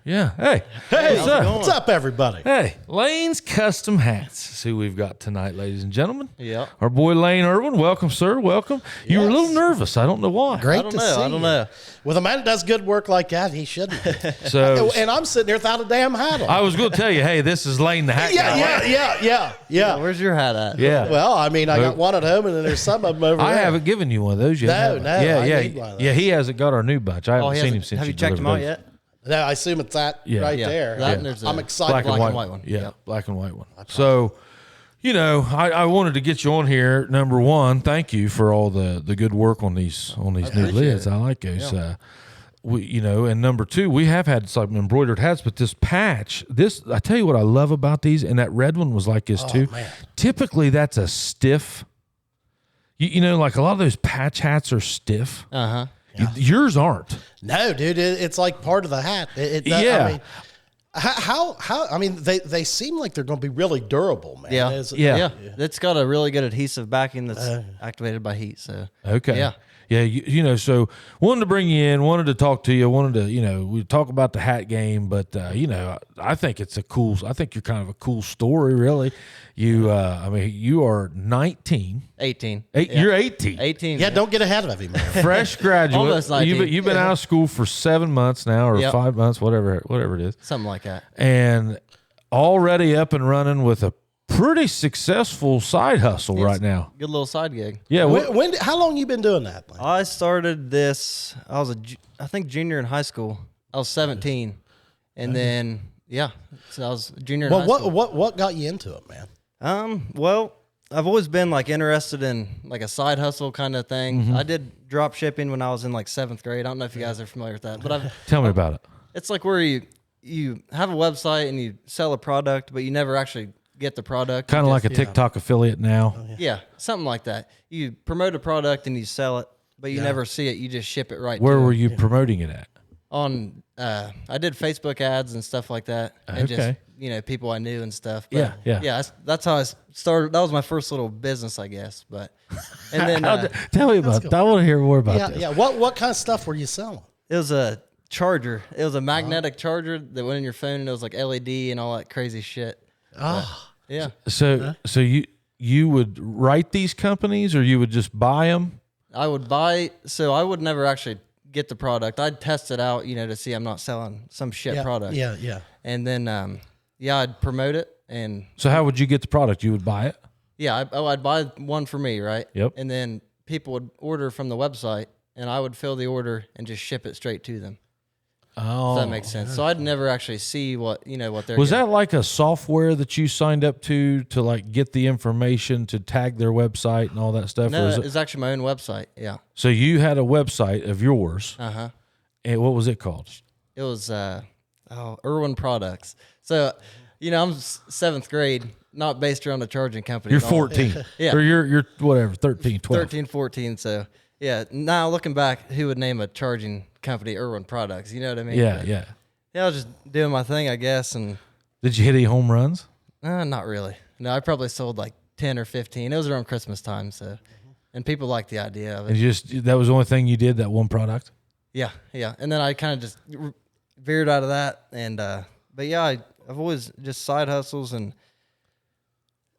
Yeah. Hey. Hey, What's up? what's up, everybody? Hey, Lane's Custom Hats. That's who we've got tonight, ladies and gentlemen. Yeah. Our boy Lane Erwin. Welcome, sir. Welcome. You were a little nervous. I don't know why. Great I don't to know. see I don't know. With a man that does good work like that, he shouldn't. So And I'm sitting there without a damn hat on. I was going to tell you, hey, this is Lane the Hat Guy. Yeah. Where's your hat at? Yeah. Well, I mean, I got one at home, and then there's some of them over I there. haven't given you one of those yet. No, have I? I Yeah, need one of yeah. those. He hasn't got our new bunch. I haven't seen him since Have you checked them out delivered those. yet? No, I assume it's that right there. That and there's I'm a excited. black and white one. Yeah, Yep. black and white one. So, you know, I wanted to get you on here. Number one, thank you for all the good work on these new lids. it. I like those. Yeah. And number two, we have had some embroidered hats, but this patch, I tell you what I love about these, and that red one was like this too. Man. Typically, that's a stiff. You know, like a lot of those patch hats are stiff. Uh-huh. Yours aren't. No, dude, it's like part of the hat. Yeah. I mean, how? I mean, they seem like they're going to be really durable, man. Yeah. Yeah. It's got a really good adhesive backing that's activated by heat. So Okay. Yeah. Yeah. You know, so wanted to bring you in, wanted to talk to you, wanted to, you know, we talk about the hat game, but, you know, I think you're kind of a cool story, really. You, I mean, you are 19. 18. You're 18. 18. Yeah, don't get ahead of him, man. Fresh graduate. Almost 19. You've been out of school for 7 months now, or Yep. 5 months, whatever it is. Something like that. And already up and running with a pretty successful side hustle right now. Good little side gig. Yeah. How long you been doing that? Man? I started this, I think junior in high school. I was 17. And then, so I was junior in high school. What got you into it, man? Well, I've always been like interested in like a side hustle kind of thing. I did drop shipping when I was in like 7th grade. I don't know if you guys are familiar with that, but Tell me about it. it's like where you have a website and you sell a product, but you never actually get the product. Kind of like a TikTok affiliate now. Yeah, something like that. You promote a product and you sell it, but you never see it. You just ship it right. Where to were them. you promoting it at? On I did Facebook ads and stuff like that, and just people I knew and stuff. But Yeah. That's how I started. That was my first little business, I guess. But and then Tell me about that. I want to hear more about this. Yeah. What kind of stuff were you selling? it was a charger. It was a magnetic charger that went in your phone, and it was like LED and all that crazy shit. Yeah. So you would write these companies, or you would just buy them? I would buy. So I would never actually get the product. I'd test it out, to see I'm not selling some shit product. Yeah. And then I'd promote it, and So how would you get the product? You would buy it? I'd buy one for me, right? Yep. And then people would order from the website, and I would fill the order and just ship it straight to them. Oh, If that makes sense. So I'd never actually see what they're was getting. that like a software that you signed up to like get the information to tag their website and all that stuff? No, or is it's actually my own website. Yeah. So you had a website of yours, Uh-huh. and what was it called? It was Erwin Products. So, I'm 7th grade, not based around a charging company. You're at all. 14. Yeah. Or you're whatever, 13, 12. 13, 14. So, yeah. Now looking back, who would name a charging company Erwin Products? You know what I mean? Yeah, But, yeah. Yeah, I was just doing my thing, I guess, and Did you hit any home runs? not really. No, I probably sold like 10 or 15. It was around Christmas time, so, and people liked the idea of it. And that was the only thing you did, that one product? Yeah. And then I kind of just veered out of that, and but yeah, I've always just side hustles, and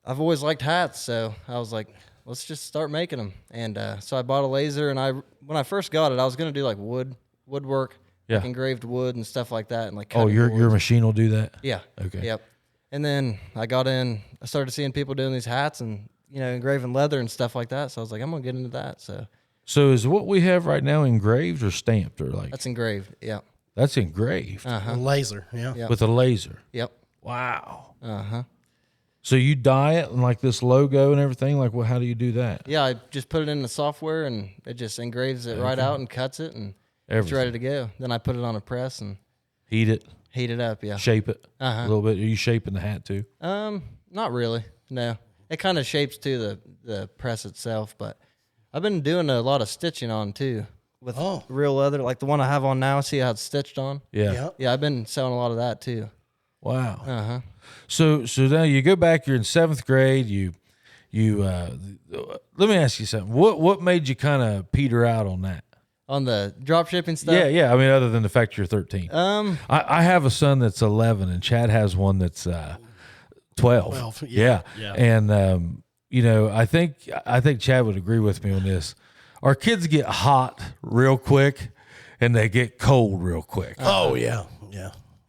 I've always liked hats, so I was like, let's just start making them. And so I bought a laser, and when I first got it, I was gonna do like woodwork, like engraved wood and stuff like that, and like Oh, cutting your boards. machine will do that? Yeah. Okay. Yep. And then I started seeing people doing these hats and engraving leather and stuff like that. So I was like, I'm gonna get into that. So is what we have right now engraved or stamped, or like That's engraved. Yeah. that's engraved A laser. Yeah. Yep. with a laser? Yep. Wow. Uh-huh. So you dye it and like this logo and everything? Like, how do you do that? Yeah, I just put it in the software and it just engraves it right out and cuts it, and it's ready to go. Then I put it on a press and Heat it, heat it up. Yeah. shape it Uh-huh. a little bit. Are you shaping the hat too? Not really. No. It kind of shapes to the press itself, but I've been doing a lot of stitching on too with real leather, like the one I have on now. See how it's stitched on? Yeah. Yep. Yeah, I've been selling a lot of that too. Wow. Uh-huh. So now you go back. You're in 7th grade. You let me ask you something. What made you kind of peter out on that? on the drop shipping stuff. Yeah. I mean, other than the fact you're 13. I have a son that's 11, and Chad has one that's 12. 12, Yeah. yeah. And you know, I think Chad would agree with me on this. Our kids get hot real quick, and they get cold real quick. Oh yeah.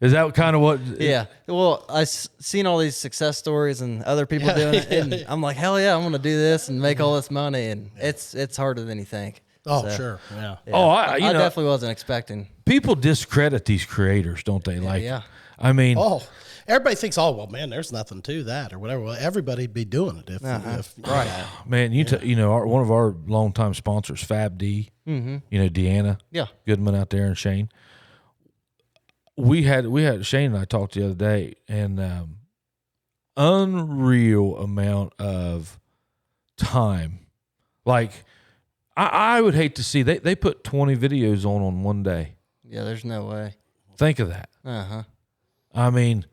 Is that kind of what? Yeah. Well, seen all these success stories and other people doing it, and I'm like, hell yeah, I'm gonna do this and make all this money, and it's harder than you think. Oh So, sure. Yeah. yeah. Oh, I know, definitely wasn't expecting. people discredit these creators, don't they? Like, yeah. I mean, Oh, everybody thinks, oh well, man, there's nothing to that or whatever. Well, everybody'd be doing it if Right. man, you know, one of our longtime sponsors, Fab D, you know, Deanna, Yeah. Goodman out there, and Shane. We had Shane and I talked the other day, and unreal amount of time. Like, I would hate to see they put 20 videos on one day. Yeah. There's no way. Think of that. I mean,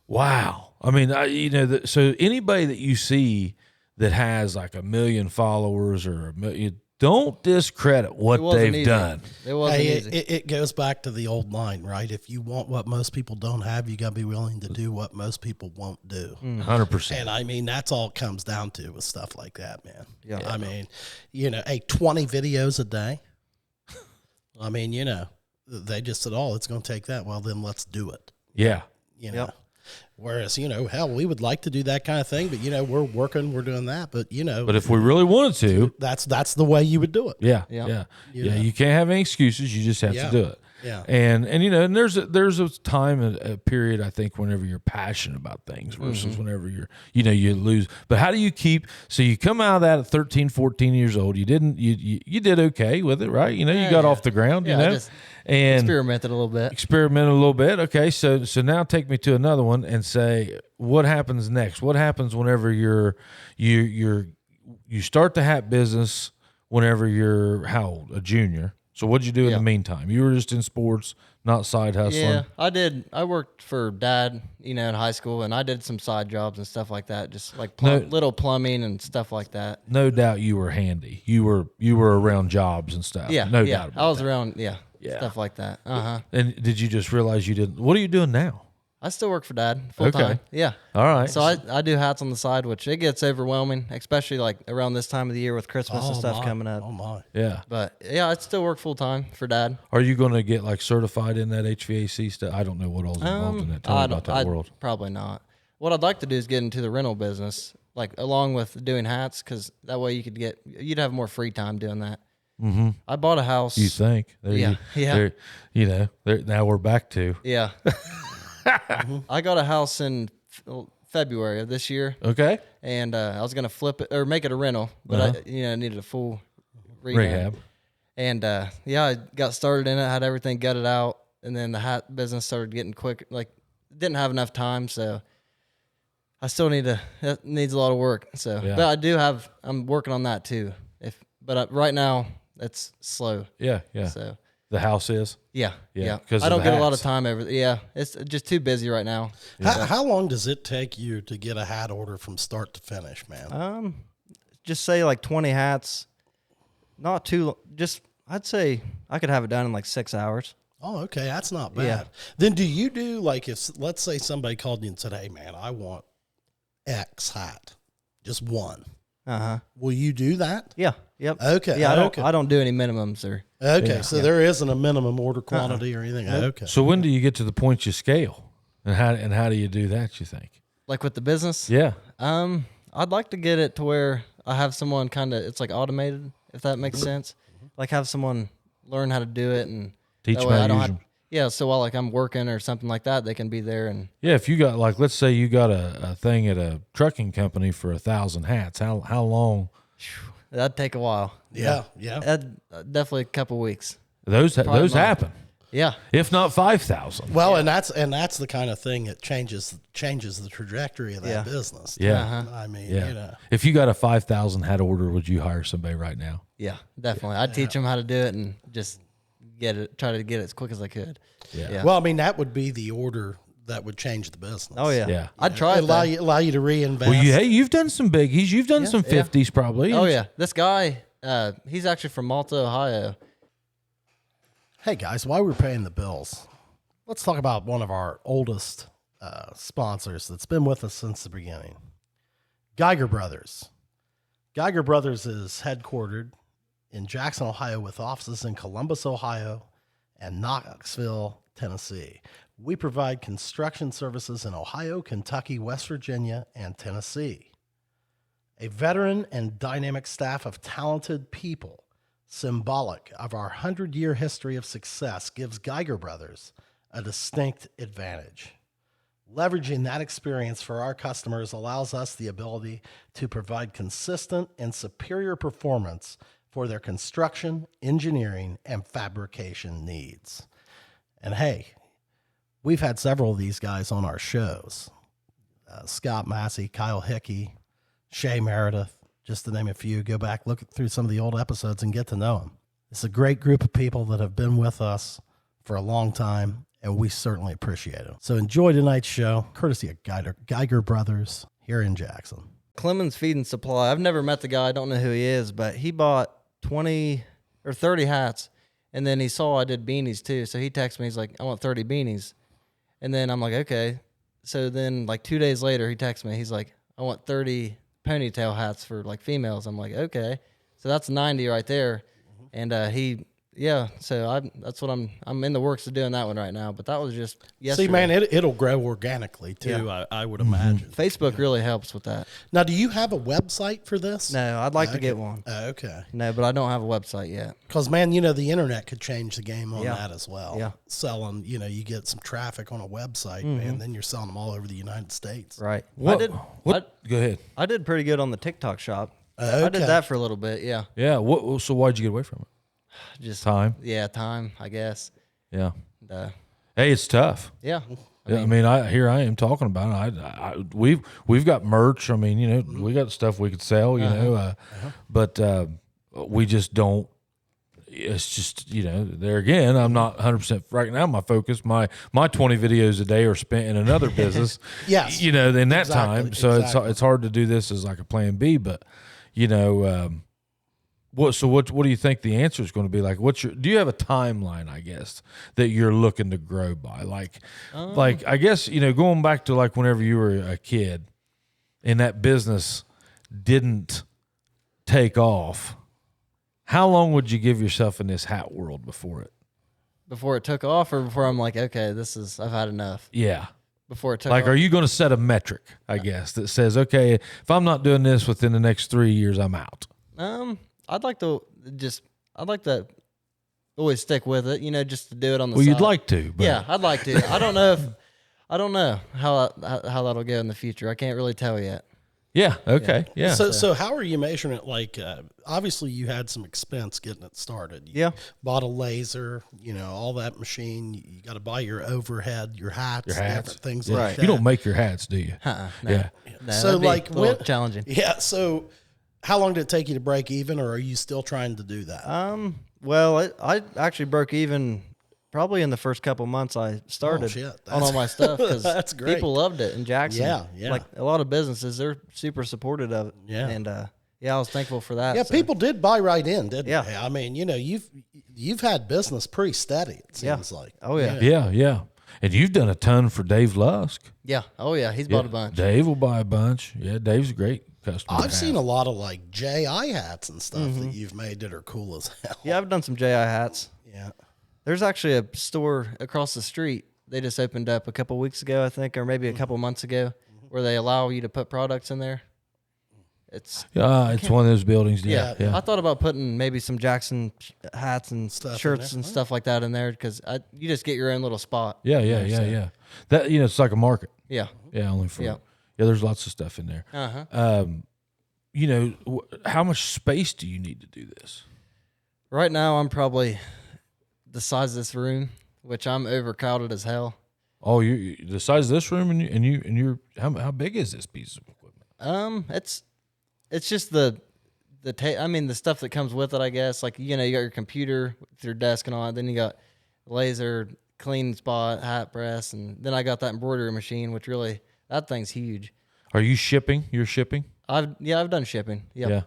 wow. I mean, you know, so anybody that you see that has like 1 million followers or 1 million, don't discredit what they've easy. done. It wasn't Hey, easy. it goes back to the old line, right? If you want what most people don't have, you got to be willing to do what most people won't do. 100%. And I mean, that's all it comes down to with stuff like that, man. Yeah. I mean, you know, 20 videos a day. I mean, you know, they just said, oh, it's going to take that. Well, then let's do it. Yeah. You know, whereas, you know, hell, we would like to do that kind of thing, but you know, we're working, we're doing that, but you know, But if we really wanted to, that's the way you would do it. yeah. Yeah. You can't have any excuses. You just have Yeah. to do it. Yeah. And you know, and there's a time, a period, I think, whenever you're passionate about things versus whenever you lose. But how do you keep, so you come out of that at 13, 14 years old, you did okay with it, right? You know, you got off the ground, Yeah, you know, just and experimented a little bit. experimented a little bit. Okay. So now take me to another one and say, what happens next? What happens whenever you start the hat business whenever you're how old? A junior. So what'd you do in the meantime? You were just in sports, not side hustling. Yeah, I did. I worked for Dad, you know, in high school, and I did some side jobs and stuff like that, just like little plumbing and stuff like that. No doubt you were handy. You were around jobs and stuff. Yeah, no doubt about I was that. around, Yeah. stuff like that. And did you just realize you didn't? What are you doing now? I still work for Dad full time. Okay. Yeah. All right. So I do hats on the side, which it gets overwhelming, especially like around this time of the year with Christmas and stuff coming up. Oh my. Yeah. But yeah, I still work full time for Dad. Are you going to get like certified in that HVAC stuff? I don't know what all's involved in that. Tell me about that world. Probably not. What I'd like to do is get into the rental business, like along with doing hats, because that way you'd have more free time doing that. Mm-hmm. I bought a house. You think? Yeah. Now we're back to. Yeah. I got a house in February of this year. Okay. And I was gonna flip it or make it a rental, but I needed a full Rehab. And I got started in it, had everything gutted out, and then the hat business started getting quick. Like, didn't have enough time, so I still that needs a lot of work. So, but I'm working on that too. But right now it's slow. Yeah. So The house is. yeah. 'cause I don't of the get a lot of hats. time over. Yeah, it's just too busy right now. How long does it take you to get a hat order from start to finish, man? Just say like 20 hats. Not too. Just I'd say I could have it done in like 6 hours. Oh, okay, that's not bad. Yeah. Then do you do like if let's say somebody called you and said, "Hey, man, I want X hat, just one." Will you do that? Yeah. Yep. Okay. Yeah. okay. I don't do any minimums or. Okay, so there isn't a minimum order quantity or anything. Okay. So when do you get to the point you scale, and how do you do that? You think? Like with the business? Yeah. I'd like to get it to where I have someone it's like automated, if that makes sense. Like have someone learn how to do it and Teach that them way how I to don't use have, them. yeah, so while like I'm working or something like that, they can be there and Yeah, if you got like, let's say you got a thing at a trucking company for 1,000 hats, how long? that'd take a while. Yeah. That'd, definitely a couple weeks. Those Probably happen, Yeah. if not 5,000. Well, and that's the kind of thing that changes the trajectory of that Yeah. business. Yeah. I mean, Yeah. you know. If you got a 5,000 hat order, would you hire somebody right now? Yeah, definitely. I'd teach them how to do it and just try to get it as quick as I could. Yeah. Well, I mean, that would be the order that would change the business. Oh yeah. Yeah. I'd try it. allow though. you to reinvest. Well, you've done some biggies. You've done some 50s probably. Oh yeah. This guy, he's actually from Malta, Ohio. Hey guys, while we're paying the bills, let's talk about one of our oldest sponsors that's been with us since the beginning. Geiger Brothers. Geiger Brothers is headquartered in Jackson, Ohio, with offices in Columbus, Ohio, and Knoxville, Tennessee. We provide construction services in Ohio, Kentucky, West Virginia, and Tennessee. A veteran and dynamic staff of talented people, symbolic of our 100-year history of success, gives Geiger Brothers a distinct advantage. Leveraging that experience for our customers allows us the ability to provide consistent and superior performance for their construction, engineering, and fabrication needs. And hey, we've had several of these guys on our shows. Scott Massey, Kyle Hickey, Shay Meredith, just to name a few. Go back, look through some of the old episodes and get to know them. It's a great group of people that have been with us for a long time, and we certainly appreciate it. So enjoy tonight's show, courtesy of Geiger Brothers here in Jackson. Clemens Feed and Supply. I've never met the guy. I don't know who he is, but he bought 20 or 30 hats, and then he saw I did beanies too. So he texted me. He's like, I want 30 beanies. And then I'm like, okay. So then like 2 days later, he texts me. He's like, I want 30 ponytail hats for like females. I'm like, okay. So that's 90 right there. And so that's what I'm in the works of doing that one right now. But that was just yesterday. See, man, it'll grow organically too. Yeah. I would imagine. Facebook really helps with that. Now, do you have a website for this? No, I'd like to get one. Okay. No, but I don't have a website yet. Because, man, the internet could change the game on that as well. Yeah. Selling, you get some traffic on a website, and then you're selling them all over the United States. Right. Go ahead. I did pretty good on the TikTok shop. Okay. I did that for a little bit, yeah. Yeah. So why'd you get away from it? Just time. Yeah, time, I guess. Yeah. And, hey, it's tough. Yeah. I mean, here I am talking about it. We've got merch. I mean, we got stuff we could sell. But we just don't. It's just there again. I'm not 100% right now. My focus, my 20 videos a day are spent in another business. Yes. In that time, so exactly. it's hard to do this as like a plan B. But what do you think the answer is going to be? Like, do you have a timeline, I guess, that you're looking to grow by? Like I guess, going back to like whenever you were a kid and that business didn't take off, how long would you give yourself in this hat world before it took off, or before I'm like, okay, I've had enough? Yeah. Before it took off. off. Are you going to set a metric, I guess, that says, okay, if I'm not doing this within the next 3 years, I'm out? I'd like to always stick with it, just to do it on the side. Well, you'd like to. But. Yeah, I'd like to. I don't know how that'll go in the future. I can't really tell yet. Yeah. Okay. Yeah. So how are you measuring it? Like, obviously you had some expense getting it started. You bought a laser, all that machine. You got to buy your overhead, your hats. Different things like that. You don't make your hats, do you? No. Yeah. No, so like, challenging. Yeah. So how long did it take you to break even, or are you still trying to do that? Well, I actually broke even probably in the first couple months I started on all my stuff, because that's great. People loved it in Jackson. Yeah. Like a lot of businesses, they're super supportive of it. Yeah. And I was thankful for that. Yeah, people did buy right in, didn't they? I mean, you've had business pretty steady, it seems like. Oh yeah. Yeah. And you've done a ton for Dave Lusk. Yeah. Oh yeah, he's bought a bunch. Dave will buy a bunch. Yeah, Dave's a great customer. I've seen a lot of like JI hats and stuff that you've made that are cool as hell. Yeah, I've done some JI hats. Yeah. There's actually a store across the street. They just opened up a couple weeks ago, I think, or maybe a couple months ago, where they allow you to put products in there. It's one of those buildings. Yeah. I thought about putting maybe some Jackson hats and Stuff shirts and stuff like that in there, because you just get your own little spot. Yeah. That it's like a market. Yeah. Yeah, only for there's lots of stuff in there. How much space do you need to do this? Right now, I'm probably the size of this room, which I'm overcrowded as hell. Oh, you the size of this room, and you're how big is this piece of equipment? It's just the stuff that comes with it, I guess. Like, you got your computer with your desk and all that. Then you got laser, clean spot, hat press, and then I got that embroidery machine, which really, that thing's huge. Are you shipping? You're shipping? I've done shipping. Yep.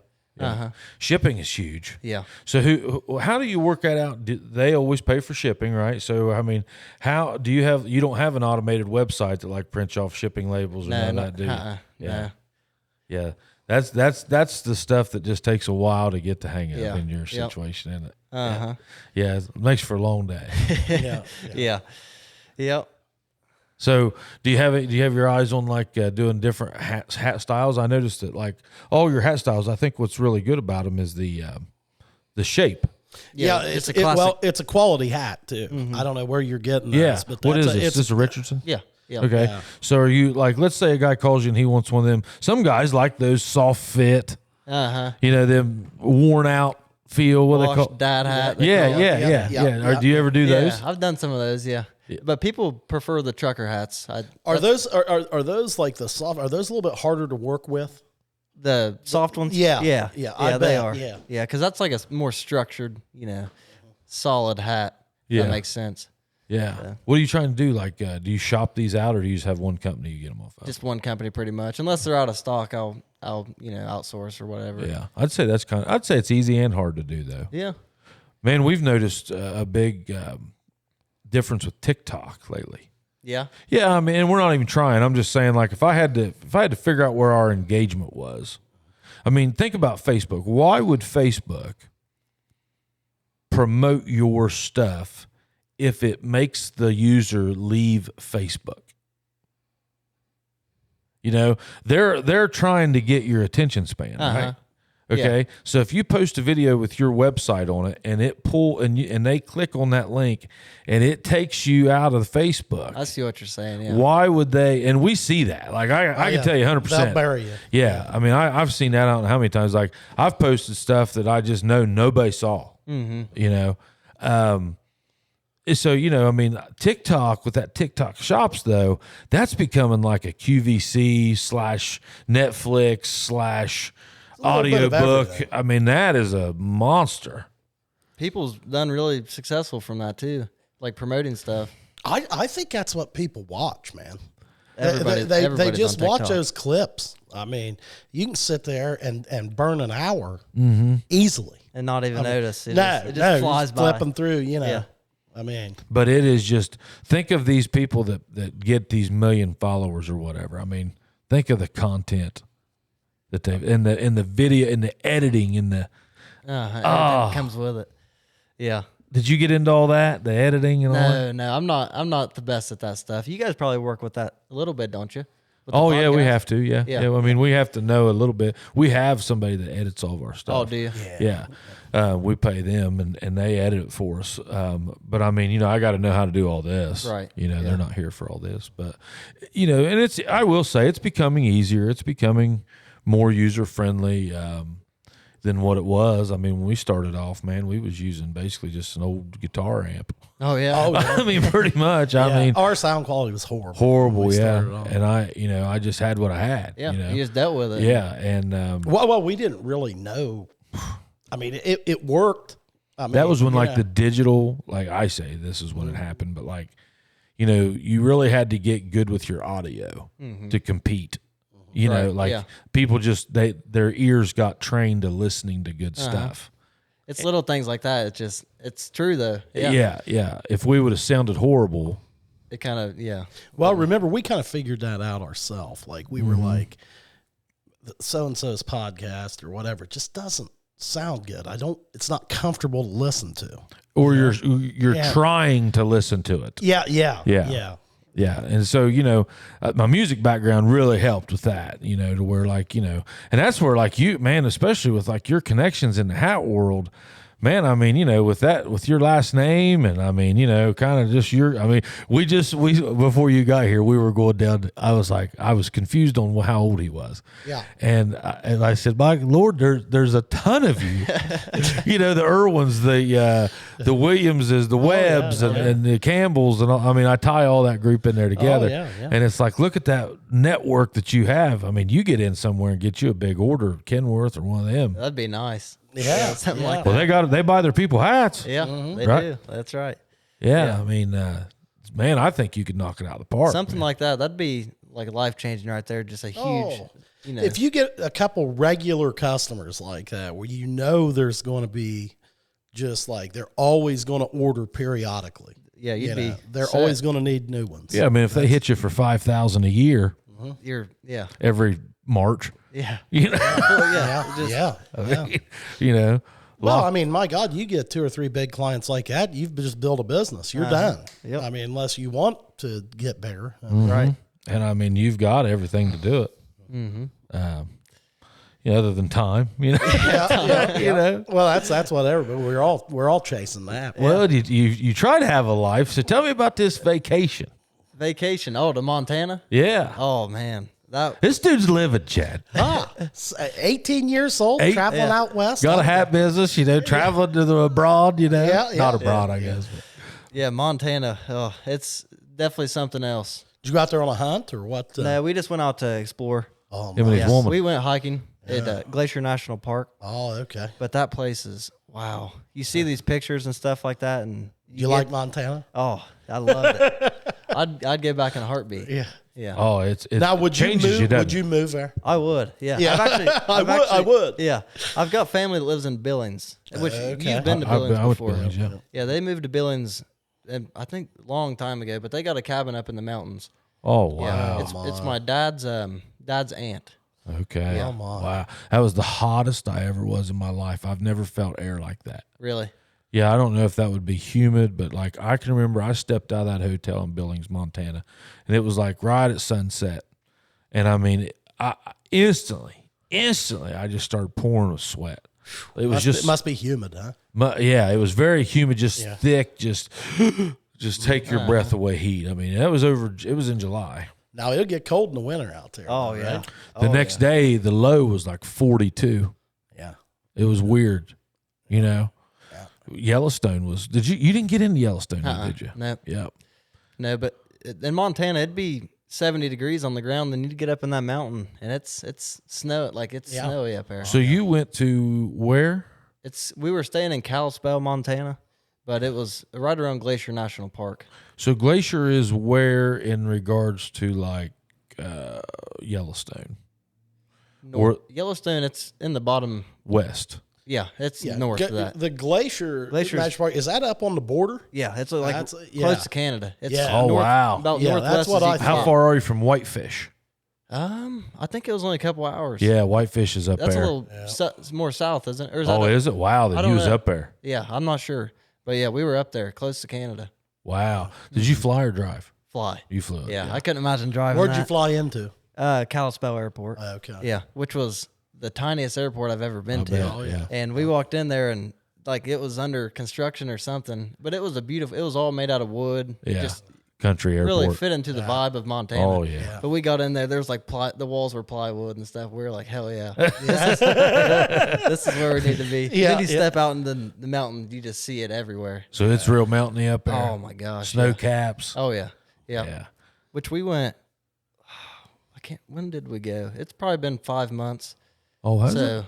Shipping is huge. Yeah. So how do you work that out? Do they always pay for shipping, right? So I mean, how do you don't have an automated website that like prints off shipping labels or none of that, do you? Yeah. No. Yeah. That's the stuff that just takes a while to get the hang of in your situation, isn't it? Yeah, it makes for a long day. Yeah. Yep. So do you have your eyes on like doing different hat styles? I noticed that like all your hat styles, I think what's really good about them is the shape. Yeah, it's a classic. it's a quality hat too. I don't know where you're getting this, but What is this? It's Is this a Richardson? Yeah. Yeah. Okay. Yeah. So are you like, let's say a guy calls you and he wants one of them. Some guys like those soft fit, them worn out feel. What they call dad hat. Yeah. Or do you ever do those? I've done some of those. Yeah. But people prefer the trucker hats. Are those like the soft? Are those a little bit harder to work with? The soft ones? Yeah. Yeah. Yeah, Yeah, I they bet, are. yeah. Yeah, because that's like a more structured, solid hat. Yeah. That makes sense. Yeah. What are you trying to do? Like, do you shop these out, or do you just have one company you get them off of? Just one company pretty much. Unless they're out of stock, I'll outsource or whatever. Yeah. I'd say it's easy and hard to do though. Yeah. Man, we've noticed a big difference with TikTok lately. Yeah. Yeah, I mean, and we're not even trying. I'm just saying, like, if I had to figure out where our engagement was, I mean, think about Facebook. Why would Facebook promote your stuff if it makes the user leave Facebook? They're trying to get your attention span, right? Okay, so if you post a video with your website on it, and and they click on that link, and it takes you out of Facebook. I see what you're saying. Yeah. Why would they? And we see that. Like I can tell you 100%. They'll bury you. Yeah, I mean I've seen that. I don't know how many times. Like I've posted stuff that I just know nobody saw. So, I mean, TikTok with that TikTok shops, though, that's becoming like a QVC / Netflix / audiobook. I mean, that is a monster. People's done really successful from that too, like promoting stuff. I think that's what people watch, man. Everybody's just on watch TikTok. those clips. I mean, you can sit there and burn an hour easily. And not even notice. It It just flies by. flipping through, Yeah. I mean, But it is just, think of these people that get these million followers or whatever. I mean, think of the content that they in the video, in the editing, in the Everything comes with it. Yeah. Did you get into all that, the editing and all that? No, I'm not the best at that stuff. You guys probably work with that a little bit, don't you? With the Oh yeah, we podcast? have to. Yeah. I mean, we have to know a little bit. We have somebody that edits all of our stuff. Oh, do you? Yeah. We pay them and they edit it for us. But I mean, I got to know how to do all this. Right. They're not here for all this. But, and I will say it's becoming easier. It's becoming more user friendly than what it was. I mean, when we started off, man, we was using basically just an old guitar amp. Oh yeah. oh, yeah. I mean, pretty much. I mean, our sound quality was horrible. horrible. when we Yeah. started off. And I just had what I had. Yeah. You just dealt with it. Yeah. And, Well, we didn't really know. I mean, it worked. I mean, that was when like the digital, like I say, this is when it happened, but like, you really had to get good with your audio to compete. People just, their ears got trained to listening to good stuff. It's little things like that. It's true though. Yeah. If we would have sounded horrible. It kind of, Well, remember, we kind of figured that out ourselves. Like we were like, so-and-so's podcast or whatever just doesn't sound good. It's not comfortable to listen to. Or you're trying to listen to it. Yeah. And so, my music background really helped with that, to where like, and that's where like you, man, especially with like your connections in the hat world, man, I mean, with your last name and I mean, kind of just we before you got here, we were going down, I was confused on how old he was. Yeah. And I said, my Lord, there's a ton of you, the Erwins, the Williamses, the Webbs and the Campbells. And all, I mean, I tie all that group in there together. yeah. And it's like, look at that network that you have. I mean, you get in somewhere and get you a big order, Kenworth or one of them. that'd be nice. Yeah. Something like that. Well, they buy their people hats. Yeah, they Right. do. That's right. Yeah. I mean, man, I think you could knock it out of the park. Something man. like that. That'd be like life changing right there. Just a huge, Oh. you know. If you get a couple regular customers like that, where you know there's going to be just like they're always going to order periodically. Yeah, you'd be. They're set. always going to need new ones. Yeah, I mean, if they hit you for $5,000 a year Yeah. every March, Yeah. you know, Well, Yeah, just- yeah. you know, Well, I mean, my God, you get 2 or 3 big clients like that, you've just built a business. You're done. Yep. I mean, unless you want to get bigger. Right. and I mean, you've got everything to do it. Other than time, you know. You know. Well, that's what everybody. We're all chasing that. Well, you try to have a life. So tell me about this vacation. Vacation. Oh, to Montana. Yeah, Oh man, that. this dude's living, Chad. 18 years old, traveling out west. Got a hat business, traveling to the abroad, Yeah, not abroad, I guess. But. Yeah, Montana. Oh, it's definitely something else. Did you go out there on a hunt or what? No, we just went out to explore. Oh, Him and his Yeah, woman. we went hiking at Glacier National Park. oh, okay. But that place is wow. You see these pictures and stuff like that, and You like Montana? Oh, I loved it. I'd get back in a heartbeat. Yeah. Yeah. Oh, it's Now, would you changes move? you, doesn't Would you move there? I would. Yeah. Yeah. I would. Yeah. I've got family that lives in Billings, which Okay. you've been to I've Billings I went to before. Billings, yeah. Yeah, they moved to Billings, and I think a long time ago, but they got a cabin up in the mountains. Oh wow. Yeah, it's my dad's aunt. Okay. Come on. Wow. That was the hottest I ever was in my life. I've never felt air like that. Really? Yeah, I don't know if that would be humid, but like I can remember I stepped out of that hotel in Billings, Montana, and it was like right at sunset. And I mean, I instantly, I just started pouring with sweat. It was It must be humid, huh? yeah, it was very humid, just Yeah. thick, just take your breath away heat. I mean, it was in July. Now it'll get cold in the winter out there. Oh, right? yeah. The next day, the low was like 42. Yeah. It was weird, Yellowstone was. You didn't get into Yellowstone, did you? No. Yeah. No, but in Montana, it'd be 70 degrees on the ground. Then you'd get up in that mountain, and it's snow. Like it's snowy up there. So you went to where? We were staying in Kalispell, Montana, but it was right around Glacier National Park. So Glacier is where in regards to like Yellowstone? Yellowstone, it's in the bottom. West. Yeah, it's north of that. The Glacier National Park, is that up on the border? Yeah, it's like That's- close to Canada. It's Yeah. Oh, wow. About Yeah, northwest. that's what as you I can How get. far are you from Whitefish? I think it was only a couple hours. Yeah, Whitefish is up That's there. a little more south, isn't it? Or is Oh, that is it? Wow, I then don't you was know. up there. Yeah, I'm not sure, but yeah, we were up there, close to Canada. Wow. Did you fly or drive? Fly. You flew. Yeah, I couldn't imagine driving. Where'd you that. fly into? Kalispell Airport. Okay. Yeah, which was the tiniest airport I've ever been to. bet, yeah. And we walked in there and like it was under construction or something, but it was it was all made out of wood. Yeah. Just Country airport. really fit into the vibe of Montana. Oh, yeah. But we got in there, there was like the walls were plywood and stuff. We were like, hell yeah. This is where we need to be. Yeah, Then you yeah. step out in the mountain, you just see it everywhere. So it's real mountainy up there. Oh my gosh. Snow yeah. caps. Oh yeah. Yeah. Yeah. Which we went when did we go? It's probably been 5 months. Oh, has it? So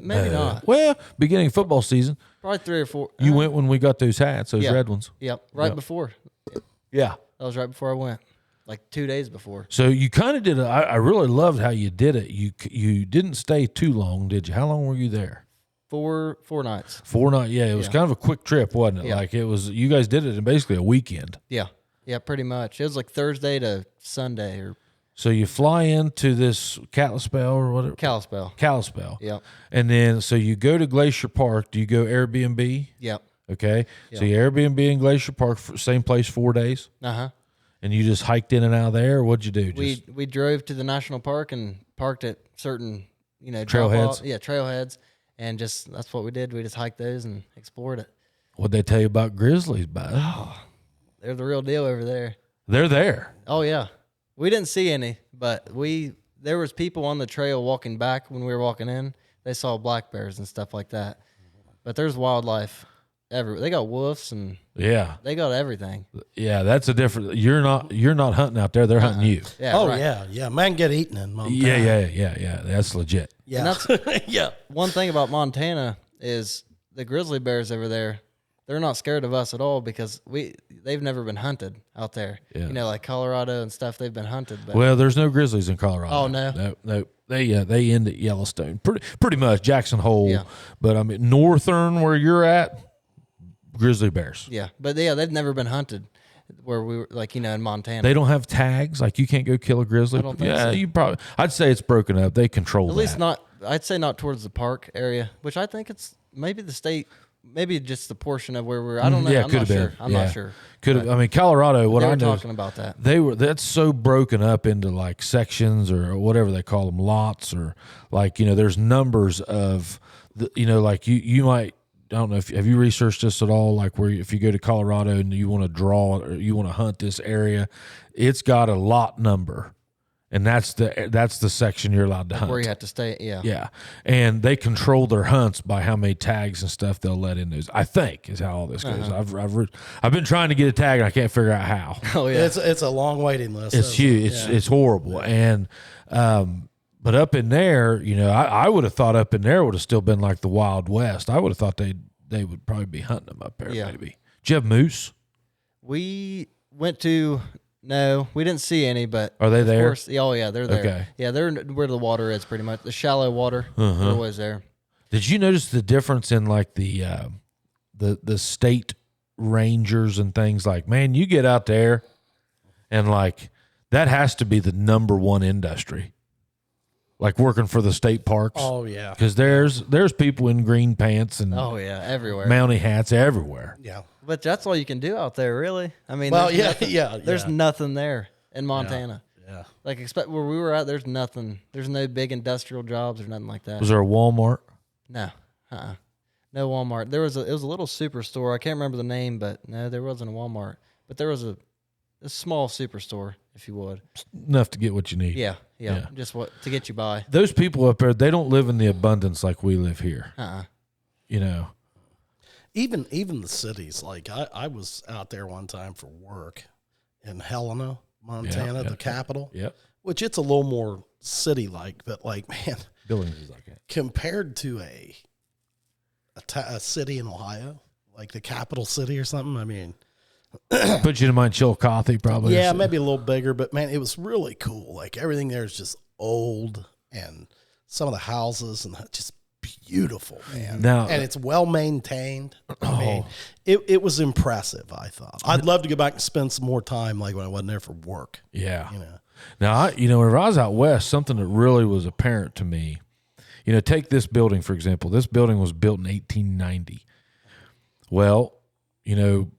maybe not. Well, beginning of football season. Probably 3 or 4. You went when we got those hats, those Yeah. red ones. Yep. Right Yep. before. Yeah. That was right before I went. Like 2 days before. So you kind of did. I really loved how you did it. You didn't stay too long, did you? How long were you there? 4 nights. 4 nights. Yeah, it was Yeah. kind of a quick trip, wasn't it? Yeah. Like it was. You guys did it in basically a weekend. Yeah. Yeah, pretty much. It was like Thursday to Sunday or So you fly into this Kalispell or whatever. Kalispell. Kalispell. Yep. And then so you go to Glacier Park. Do you go Airbnb? Yep. Okay. So you Airbnb in Glacier Park, same place 4 days, Uh-huh. and you just hiked in and out of there. Or what'd you do? Just We drove to the national park and parked at certain, Trailheads? drop-off- Yeah, trailheads. And just that's what we did. We just hiked those and explored it. what'd they tell you about grizzlies, bud? They're the real deal over there. They're there. Oh yeah. We didn't see any, but there was people on the trail walking back when we were walking in. They saw black bears and stuff like that. But there's wildlife everywhere. They got wolves and Yeah. they got everything. Yeah, that's a different. You're not hunting out there. They're hunting you. Yeah. Oh right. yeah. Man, get eaten in Montana. Yeah. That's legit. Yeah. And yeah. One thing about Montana is the grizzly bears over there they're not scared of us at all because they've never been hunted out there. Yeah. You know, like Colorado and stuff, they've been hunted. But Well, there's no grizzlies in Colorado. Oh, no? No. They end at Yellowstone. Pretty much Jackson Hole. Yeah. But I mean northern where you're at, grizzly bears. yeah, but yeah, they've never been hunted where we were, like, you know, in Montana. They don't have tags. Like you can't go kill a grizzly. I don't think so. You probably. I'd say it's broken up. They control At that. least not. I'd say not towards the park area, which I think it's maybe the state, maybe just the portion of where we're. I don't know. Yeah, I'm could not have sure. been. I'm Yeah. not sure. Could have. I mean, Colorado. What They I were know. talking about that. That's so broken up into like sections or whatever they call them, lots, or like, you know, there's numbers of the, you know, like you might, I don't know if have you researched this at all, like where if you go to Colorado and you want to draw or you want to hunt this area, it's got a lot number, and that's the section you're allowed to hunt. Where you have to stay. Yeah. Yeah, and they control their hunts by how many tags and stuff they'll let in those. I think is how all this goes. I've been trying to get a tag and I can't figure out how. Oh yeah. It's a long waiting list. It's huge. It's horrible. And but up in there, you know, I would have thought up in there would have still been like the Wild West. I would have thought they would probably be hunting them up there. Yeah. Maybe. Do you have moose? We went to. No, we didn't see any, but Are they of there? course- oh yeah, they're there. Okay. Yeah, they're where the water is, pretty much the shallow water. Uh-huh. They're always there. Did you notice the difference in like the state rangers and things? Like, man, you get out there and like that has to be the number one industry. Like working for the state parks. Oh yeah. Because there's people in green pants and Oh yeah, everywhere. mountie hats everywhere. Yeah. But that's all you can do out there, really. I mean, Well, there's yeah, nothing, yeah. There's nothing there in Montana. Yeah. Like expect where we were at, there's nothing. There's no big industrial jobs or nothing like that. Was there a Walmart? No, no Walmart. It was a little superstore. I can't remember the name, but no, there wasn't a Walmart. But there was a small superstore, if you would. Enough to get what you need. Yeah, Yeah. just what to get you by. Those people up there, they don't live in the abundance like we live here. You know. Even the cities, like I was out there one time for work in Helena, Montana, Yeah. the capital. Yep. Which it's a little more city like, but like, man, Billings is like that. compared to a city in Ohio, like the capital city or something. I mean, Put you to mind Chillicothe, probably. yeah, maybe a little bigger, but man, it was really cool. Like everything there is just old, and some of the houses and just beautiful, man. Now- and it's well maintained. I mean, it was impressive. I thought I'd love to go back and spend some more time, like when I wasn't there for work. Yeah. You know, Now, whenever I was out west, something that really was apparent to me, you know, take this building, for example. This building was built in 1890. Well, you know,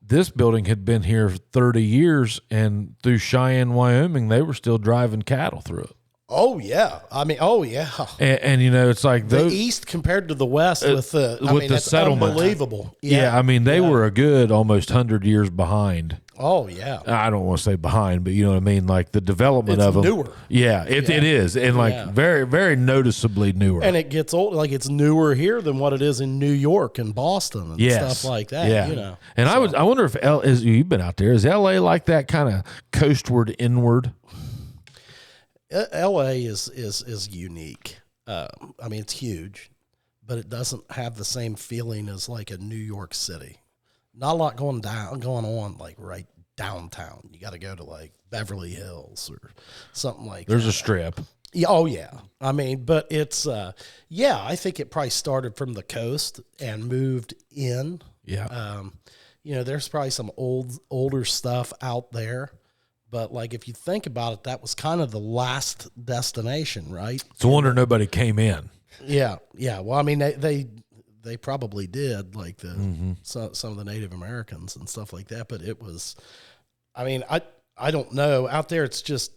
this building had been here 30 years, and through Cheyenne, Wyoming, they were still driving cattle through it. oh yeah, I mean, oh yeah. And you know, it's like The those. East compared to the West with the the settlement. unbelievable. Yeah, I mean, they were a good almost 100 years behind. Oh yeah. I don't want to say behind, but you know what I mean? Like the development It's of them. newer. Yeah, it is. And like Yeah. very, very noticeably newer. And it gets old, like it's newer here than what it is in New York and Boston and stuff like that. Yeah. You know, And I wonder if you've been out there. Is LA like that kind of coastward inward? L.A. is unique. I mean, it's huge, but it doesn't have the same feeling as like a New York City. Not a lot going on like right downtown. You got to go to like Beverly Hills or something like that. There's a strip. Yeah, oh yeah. I mean, but it's I think it probably started from the coast and moved in. Yeah. You know, there's probably some older stuff out there, but like if you think about it, that was kind of the last destination, right? It's a wonder nobody came in. Yeah, yeah. Well, I mean, they probably did, like the some of the Native Americans and stuff like that. But it was, I mean, I don't know. Out there, it's just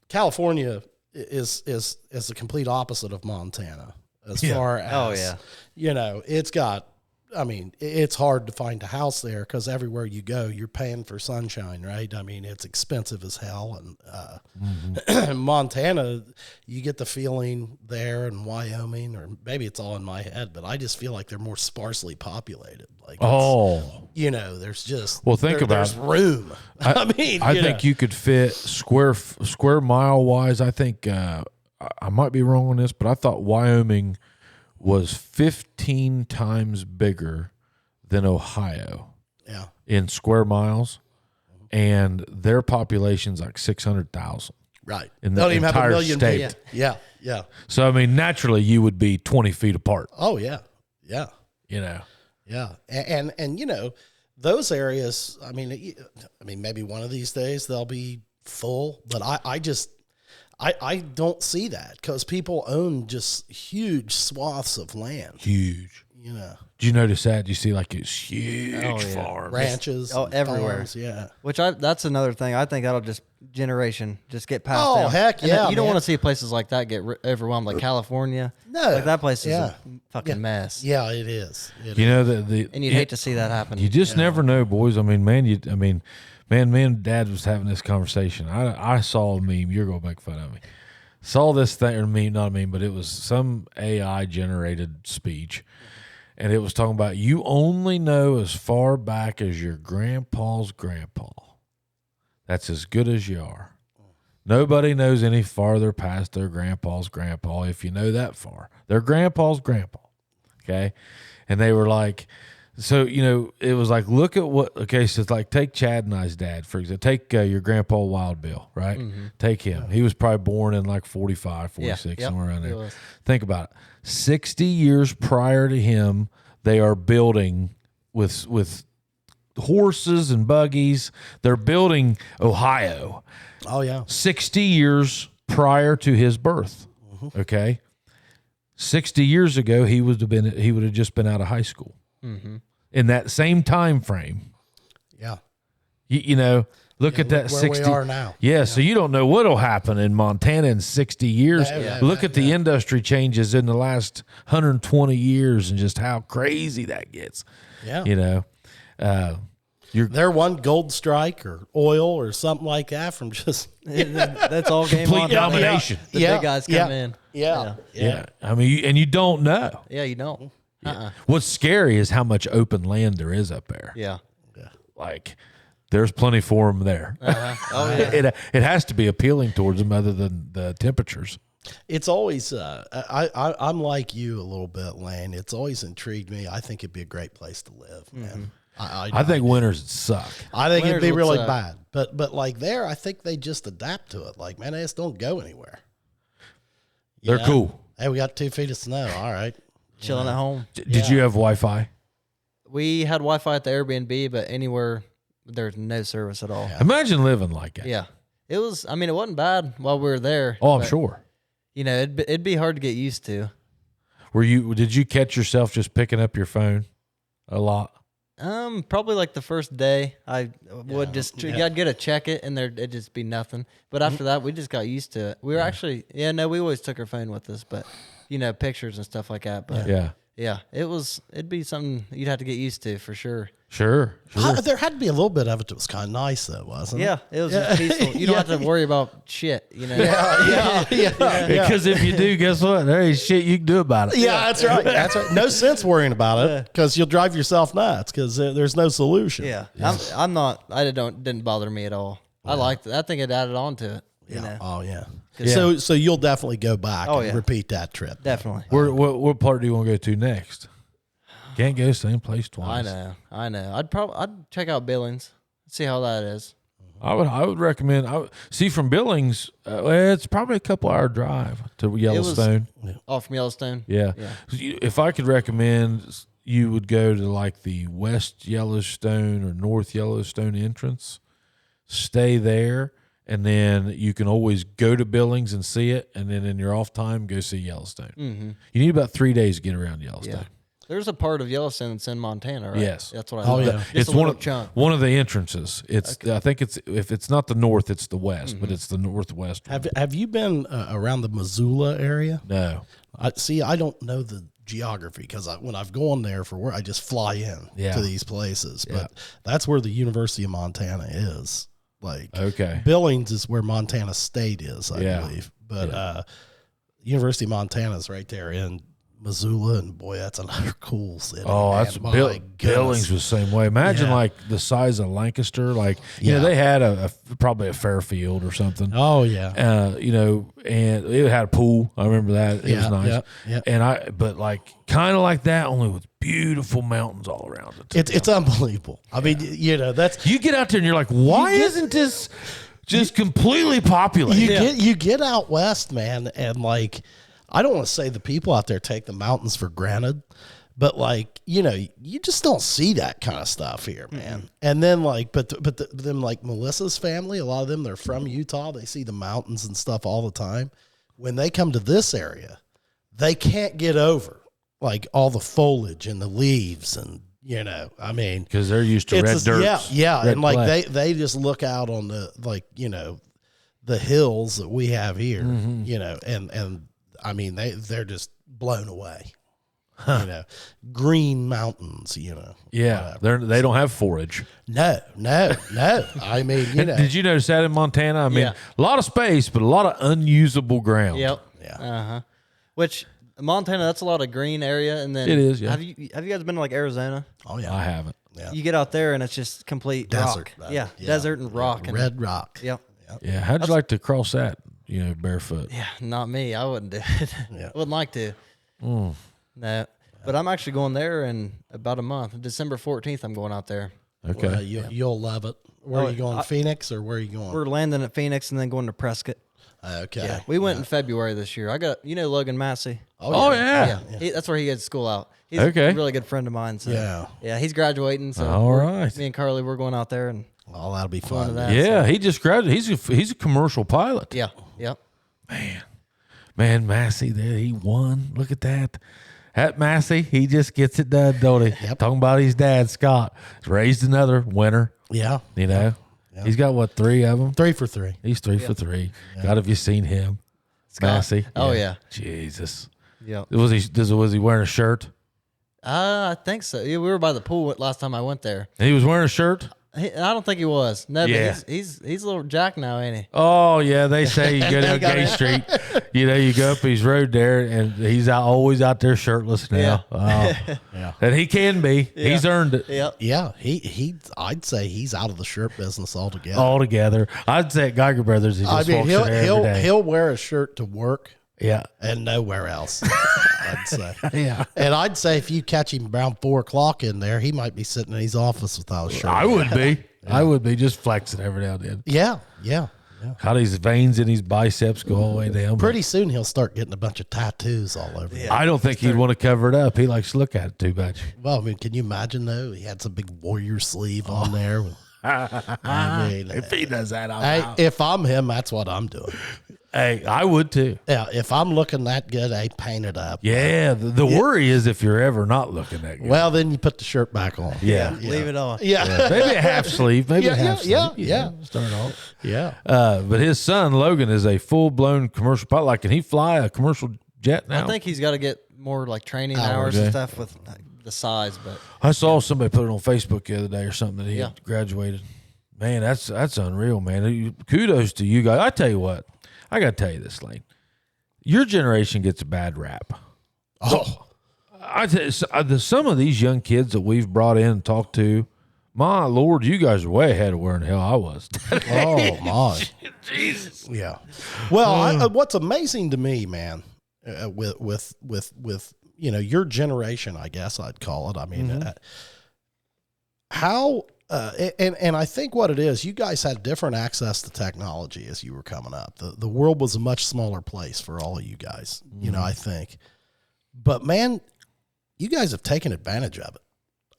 California is the complete opposite of Montana as far as you know. It's got. I mean, it's hard to find a house there because everywhere you go, you're paying for sunshine, right? I mean, it's expensive as hell. And Montana, you get the feeling there, and Wyoming, or maybe it's all in my head, but I just feel like they're more sparsely populated. Like, you know, there's just there's room. I mean, I think you could fit square mile wise. I think I might be wrong on this, but I thought Wyoming was 15 times bigger than Ohio Yeah. in square miles, and their population's like 600,000 Right. in the Don't even have a entire million state. people. Yeah. Yeah. So I mean, naturally, you would be 20 feet apart. Oh yeah. Yeah. You know, Yeah. And you know, those areas, I mean, maybe one of these days they'll be full, but I don't see that because people own just huge swaths of land, huge. you know, Did you notice that? Did you see like it's huge Oh, yeah. farms? ranches. Oh, and everywhere. farms, yeah. That's another thing. I think that'll just get passed Oh, down. heck And yeah, you don't man. want to see places like that get overwhelmed, like California. No. Like that place is Yeah. a fucking mess. Yeah, it is. You know the And you'd hate to see that happen. You just never know, boys. I mean, man, me and Dad was having this conversation. I saw a meme. You're gonna make fun of me. Saw this thing, or meme, not a meme, but it was some AI generated speech, and it was talking about you only know as far back as your grandpa's grandpa. That's as good as you are. Nobody knows any farther past their grandpa's grandpa if you know that far. Their grandpa's grandpa. Okay. And they were like, so, you know, it was like, look at what, okay, so it's like, take Chad and I's dad, for example. Take your grandpa Wild Bill, right? Take him. He was probably born in like 45, 46, Yep, somewhere around he there. was. Think about it. 60 years prior to him, they are building with horses and buggies. They're building Ohio. Oh yeah. 60 years prior to his birth. Okay. 60 years ago, he would have just been out of high school. In that same time frame. Yeah. You know, look at that where 60. we are now. Yeah, so you don't know what'll happen in Montana in 60 years. Yeah, Look at the industry changes in the last 120 years and just how crazy that gets. Yeah. You know, They're one gold strike or oil or something like that from just That's all game Complete on. domination. The big guys come in. Yeah. yeah. I mean, and you don't know. Yeah, you don't. What's scary is how much open land there is up there. Yeah. Like, there's plenty for them there. Oh yeah. It has to be appealing towards them other than the temperatures. It's always I'm like you a little bit, Lane. It's always intrigued me. I think it'd be a great place to live, man. I think winters would suck. I think it'd be Winters would really suck. bad. But like there, I think they just adapt to it. Like, man, they just don't go anywhere. You They're know? cool. Hey, we got 2 feet of snow. All right. Chilling at home. Did you have Wi-Fi? We had Wi-Fi at the Airbnb, but anywhere there's no service at all. Imagine living like that. Yeah. It was. I mean, it wasn't bad while we were there. Oh, I'm but, sure. You know, it'd be hard to get used to. Did you catch yourself just picking up your phone a lot? Probably like the first day, I would I'd get a check it, and it'd just be nothing. But after that, we just got used to it. We were actually, we always took our phone with us, but pictures and stuff like that. But Yeah. it'd be something you'd have to get used to for sure. Sure. There had to be a little bit of it that was kind of nice, though, wasn't it? Yeah, it was just peaceful. You don't have to worry about shit, Yeah. Because if you do, guess what? There ain't shit you can do about it. Yeah, that's right. That's right. No sense worrying about it because you'll drive yourself nuts because there's no solution. Yeah, I'm not. Didn't bother me at all. I liked it. I think it added on to it. You know, Oh yeah. Yeah. So you'll definitely go back Oh, and yeah. repeat that trip. definitely. What part do you want to go to next? Can't go same place twice. I know. I'd check out Billings, see how that is. I would recommend. See from Billings, it's probably a couple hour drive to Yellowstone. Oh, from Yellowstone. Yeah. If I could recommend, you would go to like the West Yellowstone or North Yellowstone entrance, stay there, and then you can always go to Billings and see it, and then in your off time, go see Yellowstone. Mm-hmm. You need about 3 days to get around Yellowstone. Yeah. There's a part of Yellowstone that's in Montana, right? Yes. That's what I Oh, thought. yeah. Just It's a one little of chunk. one of the entrances. It's I think if it's not the north, it's the west, but it's the northwest. one. Have you been around the Missoula area? No. I don't know the geography because when I've gone there for work, I just fly in to these places. But that's where the University of Montana is. Like, Okay. Billings is where Montana State is, I Yeah. believe. But University of Montana is right there in Missoula, and boy, that's another cool city. Oh, man. that's My Billings was the same way. Imagine Yeah. like the size of Lancaster. Like you know, Yeah. they had probably a Fairfield or something. Oh yeah, You know, and it had a pool. I remember that. It was Yeah, nice. yeah. And but like kind of like that, only with beautiful mountains all around it. it's unbelievable. I mean, you know, that's You get out there and you're like, why isn't this just completely populated? you get out west, man, and like I don't want to say the people out there take the mountains for granted, but like you know, you just don't see that kind of stuff here, man. Mm-hmm. And then like, but then like Melissa's family, a lot of them they're from Utah. They see the mountains and stuff all the time. When they come to this area, they can't get over like all the foliage and the leaves and. You know, I mean, Because they're used to red dirt. Yeah, red and like clay. they just look out on the like you know, the hills that we have here. Mm-hmm. You know, and I mean they're just blown away. You know, green mountains. You know, Yeah, they don't have forage. no. I mean, you know, Did you notice that in Montana? I mean, Yeah. a lot of space, but a lot of unusable ground. Yep. Yeah. Uh-huh. Which Montana, that's a lot of green area, and then It is, yeah. Have you guys been to like Arizona? oh yeah, I haven't. yeah, You get out there and it's just complete desert, rock. Yeah, desert and rock. And, red rock. Yep. Yeah, how'd you like to cross that? You know, barefoot. Yeah, not me. I wouldn't do it. Yeah. Wouldn't like to. No. But I'm actually going there in about a month. December 14th, I'm going out there. Okay. Well, you'll love it. Where are you going? Phoenix or where are you going? We're landing at Phoenix and then going to Prescott. Okay. Yeah, we went in February this year. I got Logan Massey. Oh yeah. That's where he gets school out. He's Okay. a really good friend of mine. So Yeah. he's graduating. So All right. me and Carly, we're going out there and Oh, that'll be going to fun. that. Yeah, he just graduated. He's a commercial pilot. Yeah, yep. Man, Massey there, he won. Look at that. That Massey, he just gets it done, don't he? Yep. Talking about his dad, Scott. Raised another winner, Yeah. you know. He's got what, 3 of them? 3 for 3. He's 3 for 3. God, have you seen him? Massey. Oh, yeah. Jesus. Yep. Was he wearing a shirt? I think so. Yeah, we were by the pool last time I went there. He was wearing a shirt? I don't think he was. No, Yeah. but he's a little jack now, ain't he? Oh yeah, they say you go down Got Gay it. Street, you know, you go up his road there, and he's always out there shirtless now. Yeah. And he can be. Yeah. He's earned it Yep. Yeah, I'd say he's out of the shirt business altogether. altogether. I'd say at Geiger Brothers, he I just mean, walks in there every day. he'll wear a shirt to work Yeah, and nowhere else. I'd say. yeah. And I'd say if you catch him around 4 o'clock in there, he might be sitting in his office without a shirt. I would be. I would be just flexing every now and then. Yeah. How these veins in his biceps go all the way down. Pretty soon he'll start getting a bunch of tattoos all over him. I don't think he'd want to cover it up. He likes to look at it too much. Well, I mean, can you imagine though? He had some big warrior sleeve on there. I mean, If he does that, if I'm him, that's what I'm doing. hey, I would too. Yeah, if I'm looking that good, I paint it up. Yeah, the worry is if you're ever not looking that good. Well, then you put the shirt back on. Yeah. Leave it on. Yeah. Maybe a half sleeve. Maybe a half sleeve. yeah, you yeah. know, start off. Yeah. But his son Logan is a full blown commercial pilot. Like, can he fly a commercial jet now? I think he's got to get more like training Hours, hours yeah. and stuff with the size, but I saw somebody put it on Facebook the other day or something that he had Yeah. graduated. Man, that's unreal, man. Kudos to you guys. I tell you what, I got to tell you this, Lane. Your generation gets a bad rap. Oh, I tell you, some of these young kids that we've brought in and talked to, my Lord, you guys are way ahead of where in the hell I was. oh my. Jesus. Yeah. Well, what's amazing to me, man, with you know your generation, I guess I'd call it. I mean, how and I think what it is, you guys had different access to technology as you were coming up. The world was a much smaller place for all of you guys. You know, I think, but man, you guys have taken advantage of it.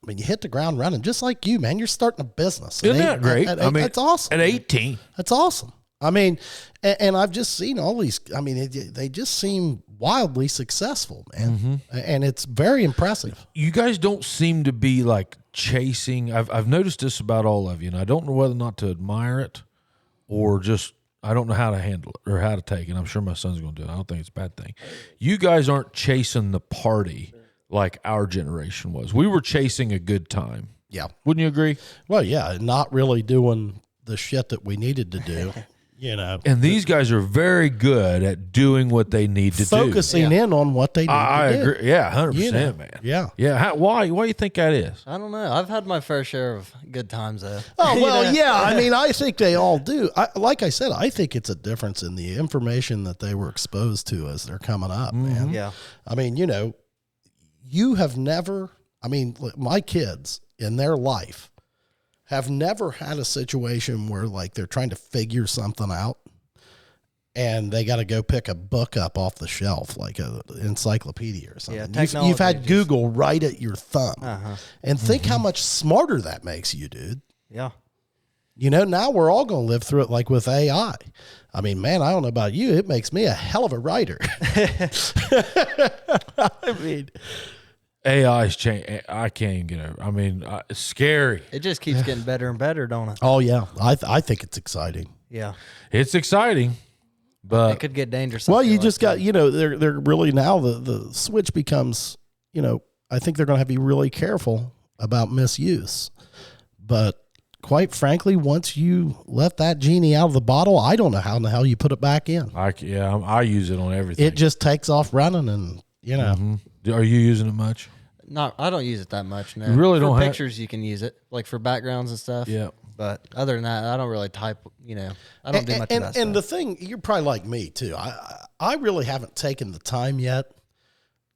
I mean, you hit the ground running, just like you, man. You're starting a business. Isn't that great? I mean, that's awesome. At 18. That's awesome. I mean, and I've just seen all these. I mean, they just seem wildly successful, man, and it's very impressive. You guys don't seem to be like chasing. I've noticed this about all of you, and I don't know whether or not to admire it or just I don't know how to handle it or how to take it. I'm sure my son's going to do it. I don't think it's a bad thing. You guys aren't chasing the party like our generation was. We were chasing a good time. Yeah. Wouldn't you agree? Well, yeah, not really doing the shit that we needed to do. You know, And these guys are very good at doing what they need to focusing in on what they need I to do. agree. Yeah, 100%, You know, man. yeah. Yeah. Why do you think that is? I don't know. I've had my fair share of good times though. Oh, You well, know? yeah. I mean, I think they all do. Like I said, I think it's a difference in the information that they were exposed to as they're coming up, man. Yeah. I mean, you know, you have never, I mean, my kids in their life have never had a situation where like they're trying to figure something out and they got to go pick a book up off the shelf, like an encyclopedia or something. Yeah, you've had just- Google right at your thumb. Uh-huh. And think how much smarter that makes you, dude. Yeah. You know, now we're all going to live through it like with AI. I mean, man, I don't know about you. It makes me a hell of a writer. I mean, AI's change. I can't even get over. I mean, it's scary. It just keeps getting better and better, don't it? oh, yeah. I think it's exciting. Yeah. It's exciting, but It could get dangerous. Well, you just got, you know, they're really now the switch becomes, you know, I think they're going to have to be really careful about misuse. But quite frankly, once you let that genie out of the bottle, I don't know how in the hell you put it back in. I use it on everything. It just takes off running and, you know. Are you using it much? I don't use it that much. No. You really for don't have- pictures. You can use it like for backgrounds and stuff. Yeah. But other than that, I don't really type. You know, I don't do much of that And the stuff. thing, you're probably like me too. I really haven't taken the time yet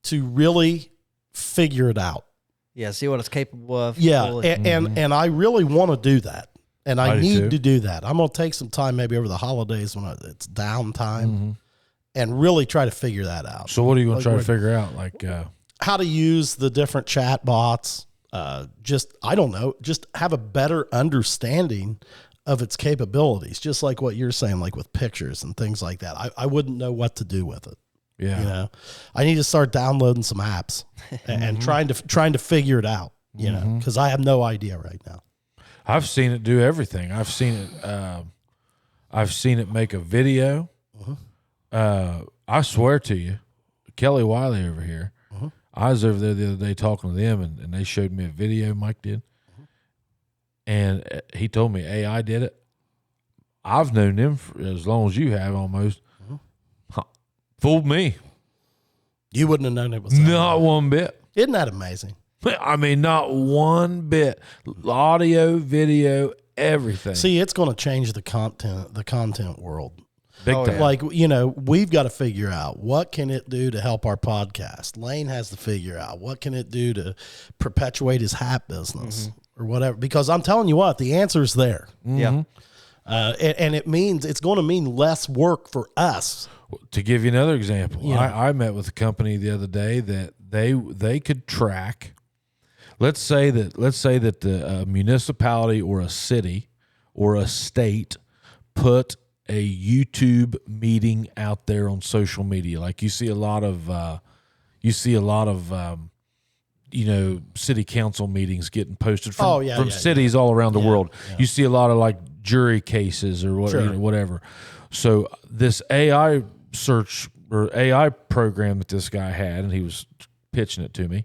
to really figure it out. Yeah, see what it's capable of. Yeah, fully. and I really want to do that, and I do need too. to do that. I'm gonna take some time, maybe over the holidays when it's downtime, and really try to figure that out. So what are you going to try to Like, figure out? Like, how to use the different chat bots. Just I don't know. Just have a better understanding of its capabilities. Just like what you're saying, like with pictures and things like that. I wouldn't know what to do with it. yeah. You know, I need to start downloading some apps and trying to figure it out. You know, because I have no idea right now. I've seen it do everything. I've seen it make a video. I swear to you, Kelly Wiley over here, I was over there the other day talking to them, and they showed me a video Mike did. And he told me AI did it. I've known them for as long as you have almost. Fooled me. You wouldn't have known it was that. Not one bit. Isn't that amazing? I mean, not one bit. Audio, video, everything. See, it's going to change the content world. Big Oh, time. yeah. Like, you know, we've got to figure out what can it do to help our podcast. Lane has to figure out what can it do to perpetuate his hat business or whatever. Because I'm telling you what, the answer's there. Yeah. And it means it's going to mean less work for us. To give you another example, Yeah. I met with a company the other day that they could track. Let's say that the municipality or a city or a state put a YouTube meeting out there on social media. Like you see a lot of city council meetings getting posted from cities all around the world. yeah. You see a lot of like jury cases or what, Sure. whatever. So this AI search or AI program that this guy had, and he was pitching it to me.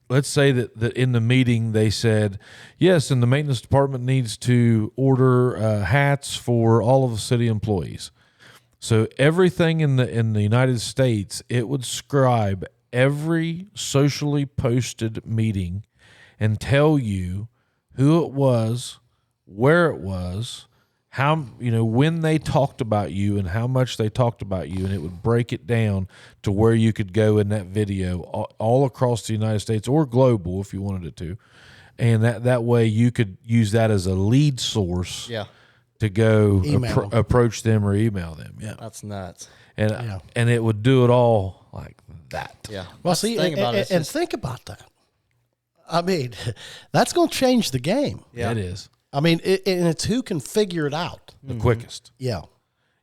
Let's say that in the meeting they said, yes, and the maintenance department needs to order hats for all of the city employees. So everything in the United States, it would scribe every socially posted meeting and tell you who it was, where it was, how, when they talked about you and how much they talked about you, and it would break it down to where you could go in that video all across the United States or global if you wanted it to. And that way you could use that as a lead source Yeah. to go Email them. approach them or email them. Yeah. That's nuts. And it would do it all like that. Yeah. Well, That's the see, thing about it, it's and just- think about that. I mean, that's going to change the game. Yeah. It is I mean, and it's who can figure it out. the quickest. Yeah.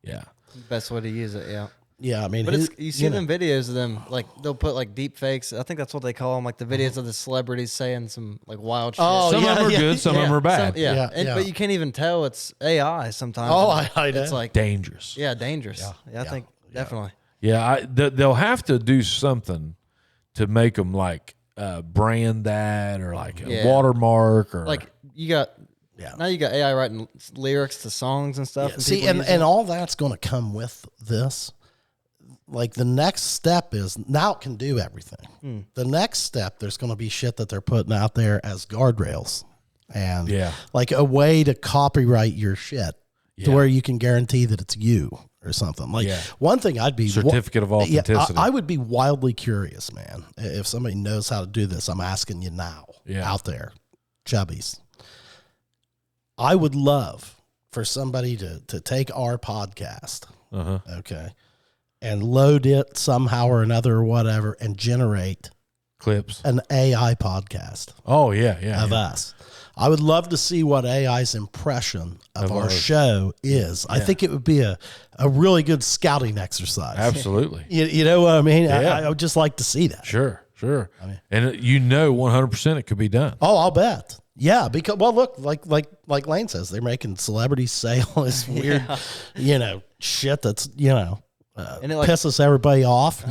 Yeah. best way to use it. Yeah. Yeah. I mean, But you see know. them videos of them, like they'll put like deep fakes. I think that's what they call them, like the videos of the celebrities saying some like wild shit. Oh, Some yeah, of them are yeah, good, some of them are bad. Yeah, Yeah, And, yeah. but you can't even tell it's AI sometimes. Oh, And I know. It's like Dangerous. dangerous. Yeah, I think definitely. Yeah, they'll have to do something to make them like brand that or like a Yeah. watermark or Like you got Yeah. Now you got AI writing lyrics to songs and stuff. Yeah, And see, people use and it. all that's going to come with this. Like the next step is now it can do everything. The next step, there's going to be shit that they're putting out there as guardrails and like a way to copyright your shit to where you can guarantee that it's you or something. Like one thing I'd be certificate of authenticity. I would be wildly curious, man. If somebody knows how to do this, I'm asking you now out there, Chubbies. I would love for somebody to take our podcast, okay, and load it somehow or another or whatever and generate clips, an AI podcast of us. I would love to see what AI's impression of our show is. I think it would be a really good scouting exercise. Absolutely. You know what I mean? Yeah. I would just like to see that. Sure. I mean, and 100% it could be done. Oh, I'll bet. Yeah, because look, like Lane says, they're making celebrity sale this weird, shit that's and it pisses everybody off.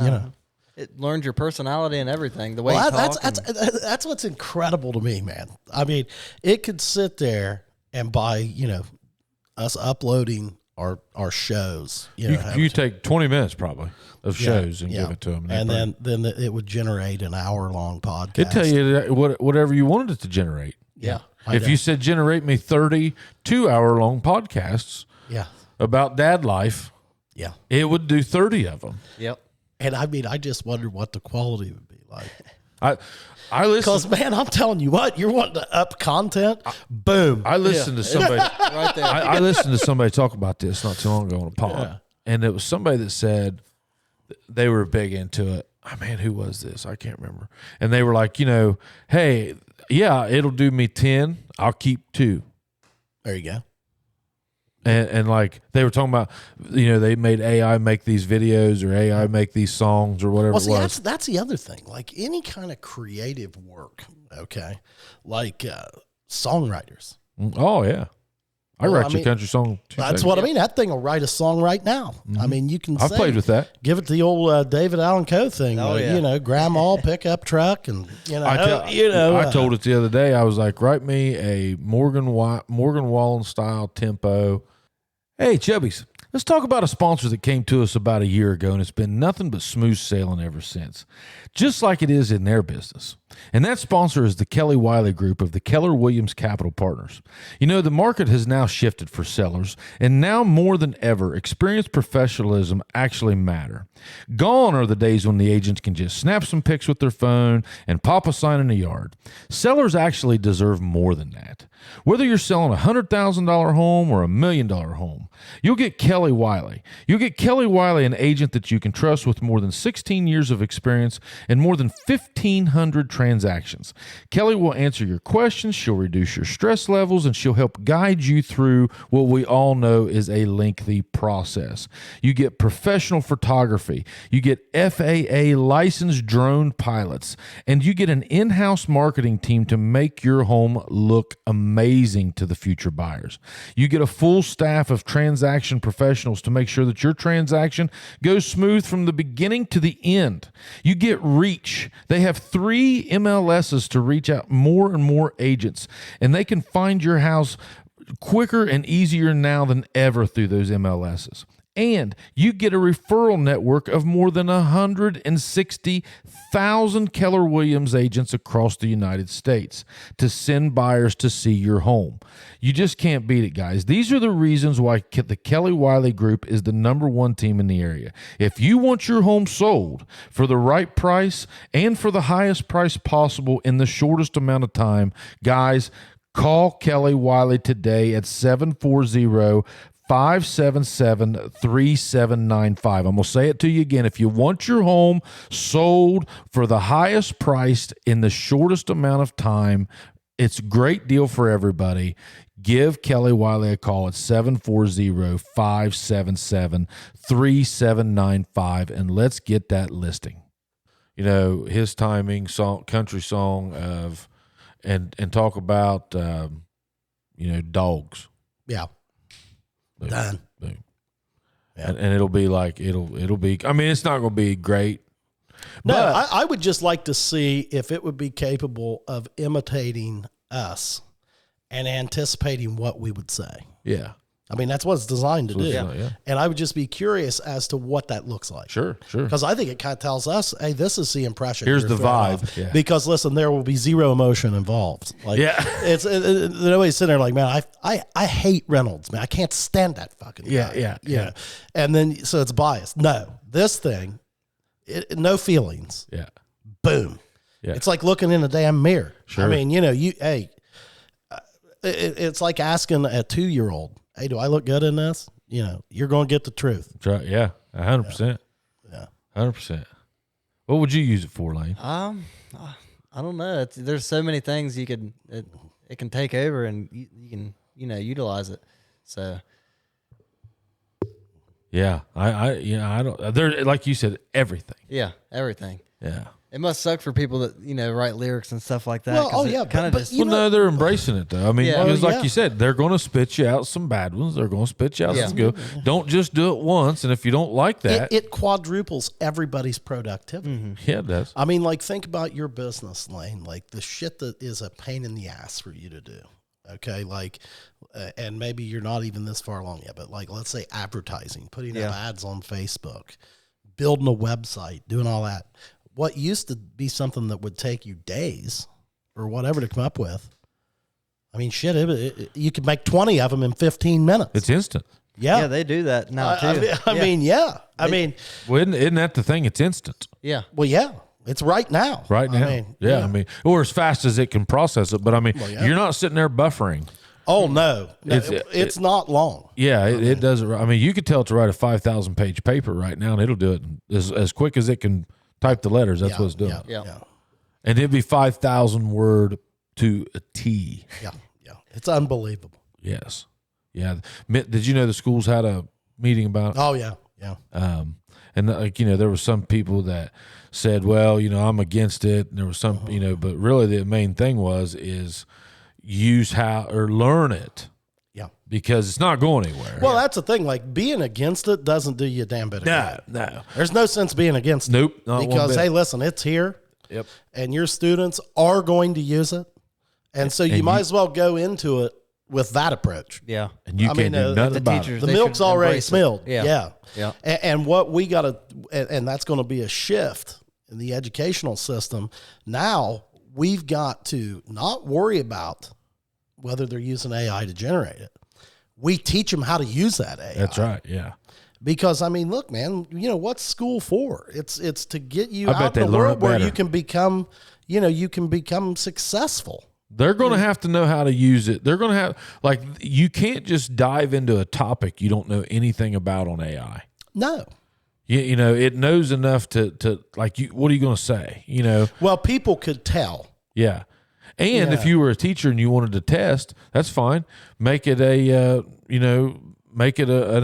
It learns your personality and everything. The way you talk. That's what's incredible to me, man. I mean, it could sit there and by us uploading our shows. You take 20 minutes probably of shows and give it to them, and then it would generate an hour-long podcast. It'd tell you whatever you wanted it to generate. Yeah. If you said generate me 30 2-hour-long podcasts about dad life, it would do 30 of them. Yep. And I mean, I just wondered what the quality would be like. I listen. Because, man, I'm telling you what, you're wanting to up content, boom. I listened to somebody Right there. I listened to somebody talk about this not too long ago on a pod, and it was somebody that said they were big into it. Oh, man, who was this? I can't remember. And they were like, hey, it'll do me 10. I'll keep 2. There you go. And like they were talking about, they made AI make these videos or AI make these songs or whatever it was. That's the other thing. Like any kind of creative work, okay, like songwriters. Oh, yeah. I write your country song. That's what I mean. That thing will write a song right now. Mm-hmm. I mean, you can I've played with that. Give it the old David Allan Coe thing. Grandma pickup truck and, I told it the other day. I was like, write me a Morgan Wallen style tempo. Hey, Chubbies, let's talk about a sponsor that came to us about a year ago, and it's been nothing but smooth sailing ever since, just like it is in their business. And that sponsor is the Kelly Wiley Group of the Keller Williams Capital Partners. The market has now shifted for sellers, and now more than ever, experienced professionalism actually matter. Gone are the days when the agents can just snap some pics with their phone and pop a sign in the yard. Sellers actually deserve more than that. Whether you're selling a $100,000 home or $1 million home, you'll get Kelly Wiley. You'll get Kelly Wiley, an agent that you can trust with more than 16 years of experience and more than 1,500 transactions. Kelly will answer your questions, she'll reduce your stress levels, and she'll help guide you through what we all know is a lengthy process. You get professional photography, you get FAA licensed drone pilots, and you get an in-house marketing team to make your home look amazing to the future buyers. You get a full staff of transaction professionals to make sure that your transaction goes smooth from the beginning to the end. You get reach. They have 3 MLSs to reach out more and more agents, and they can find your house quicker and easier now than ever through those MLSs. And you get a referral network of more than 160,000 Keller Williams agents across the United States to send buyers to see your home. You just can't beat it, guys. These are the reasons why the Kelly Wiley Group is the #1 team in the area. If you want your home sold for the right price and for the highest price possible in the shortest amount of time, guys, call Kelly Wiley today at 740-577-3795. I'm going to say it to you again. If you want your home sold for the highest price in the shortest amount of time, it's a great deal for everybody. Give Kelly Wiley a call at 740-577-3795, and let's get that listing. His timing, country song of, and talk about, dogs. Yeah. Boom. Done. Boom. Yeah. And it'll be like, it'll be, I mean, it's not going to be great. No, but I would just like to see if it would be capable of imitating us and anticipating what we would say. Yeah. I mean, that's what it's designed to do. Yeah. And I would just be curious as to what that looks like. Sure. Because I think it kind of tells us, hey, this is the impression. Here's you're the throwing vibe. off. Yeah. Because listen, there will be zero emotion involved. Like, nobody's sitting there like, man, I hate Reynolds, man. I can't stand that fucking guy. Yeah. And then, so it's biased. No, this thing, no feelings. Yeah. Boom. Yeah. It's like looking in a damn mirror. Sure. I mean, it's like asking a 2-year-old, hey, do I look good in this? You're going to get the truth. That's right. Yeah. 100%. Yeah. 100%. What would you use it for, Lane? I don't know. There's so many things it can take over, and you can utilize it. So yeah, I don't. There, like you said, everything. yeah, everything. Yeah. It must suck for people that write lyrics and stuff like that. Well, kind of but just you No, they're embracing it though. I mean, Yeah. because Oh, like yeah. you said, they're going to spit you out some bad ones. They're going to spit you out Yeah. some good. Don't just do it once, and if you don't like that, it quadruples everybody's productivity. yeah, it does. I mean, like, think about your business, Lane, like the shit that is a pain in the ass for you to do. Okay. Like, and maybe you're not even this far along yet, but like, let's say advertising, putting up ads on Facebook, building a website, doing all that. What used to be something that would take you days or whatever to come up with, I mean, shit, you could make 20 of them in 15 minutes. It's instant. yeah, they do that now too. I mean, Well, isn't that the thing? It's instant yeah. well, yeah, it's right now. right now. I mean, or as fast as it can process it. But I mean, you're not sitting there buffering. Oh, no, it's not long. Yeah, it does it. I mean, you could tell it to write a 5,000 page paper right now, and it'll do it as quick as it can type the letters. That's what it's doing. Yeah. And it'd be 5,000 word to a T. Yeah. It's unbelievable. Yes. Yeah. Did you know the schools had a meeting about it? Oh, yeah. And like, there were some people that said, well, I'm against it. And there was some, but really the main thing is use or learn it. Yeah. Because it's not going anywhere. Well, that's the thing. Like, being against it doesn't do you a damn bit of good. No. There's no sense being against Nope. it. Not one Because, bit. hey, listen, it's here. Yep. And your students are going to use it. And so you might as well go into it with that approach. Yeah. And you I can't mean, do the nothing about teachers- it. The They milk's should already embrace it. smelled. Yeah. And what we got to, and that's going to be a shift in the educational system. Now we've got to not worry about whether they're using AI to generate it. We teach them how to use that AI. That's right. Yeah. Because, I mean, look, man, what's school for? It's to get you I bet out they in the learn world it where better. you can become successful. They're going to have to know how to use it. They're going to have, like, you can't just dive into a topic you don't know anything about on AI. No. It knows enough to like, what are you going to say? Well, people could tell. Yeah. And if you were a teacher and you wanted to test, that's fine. Make it an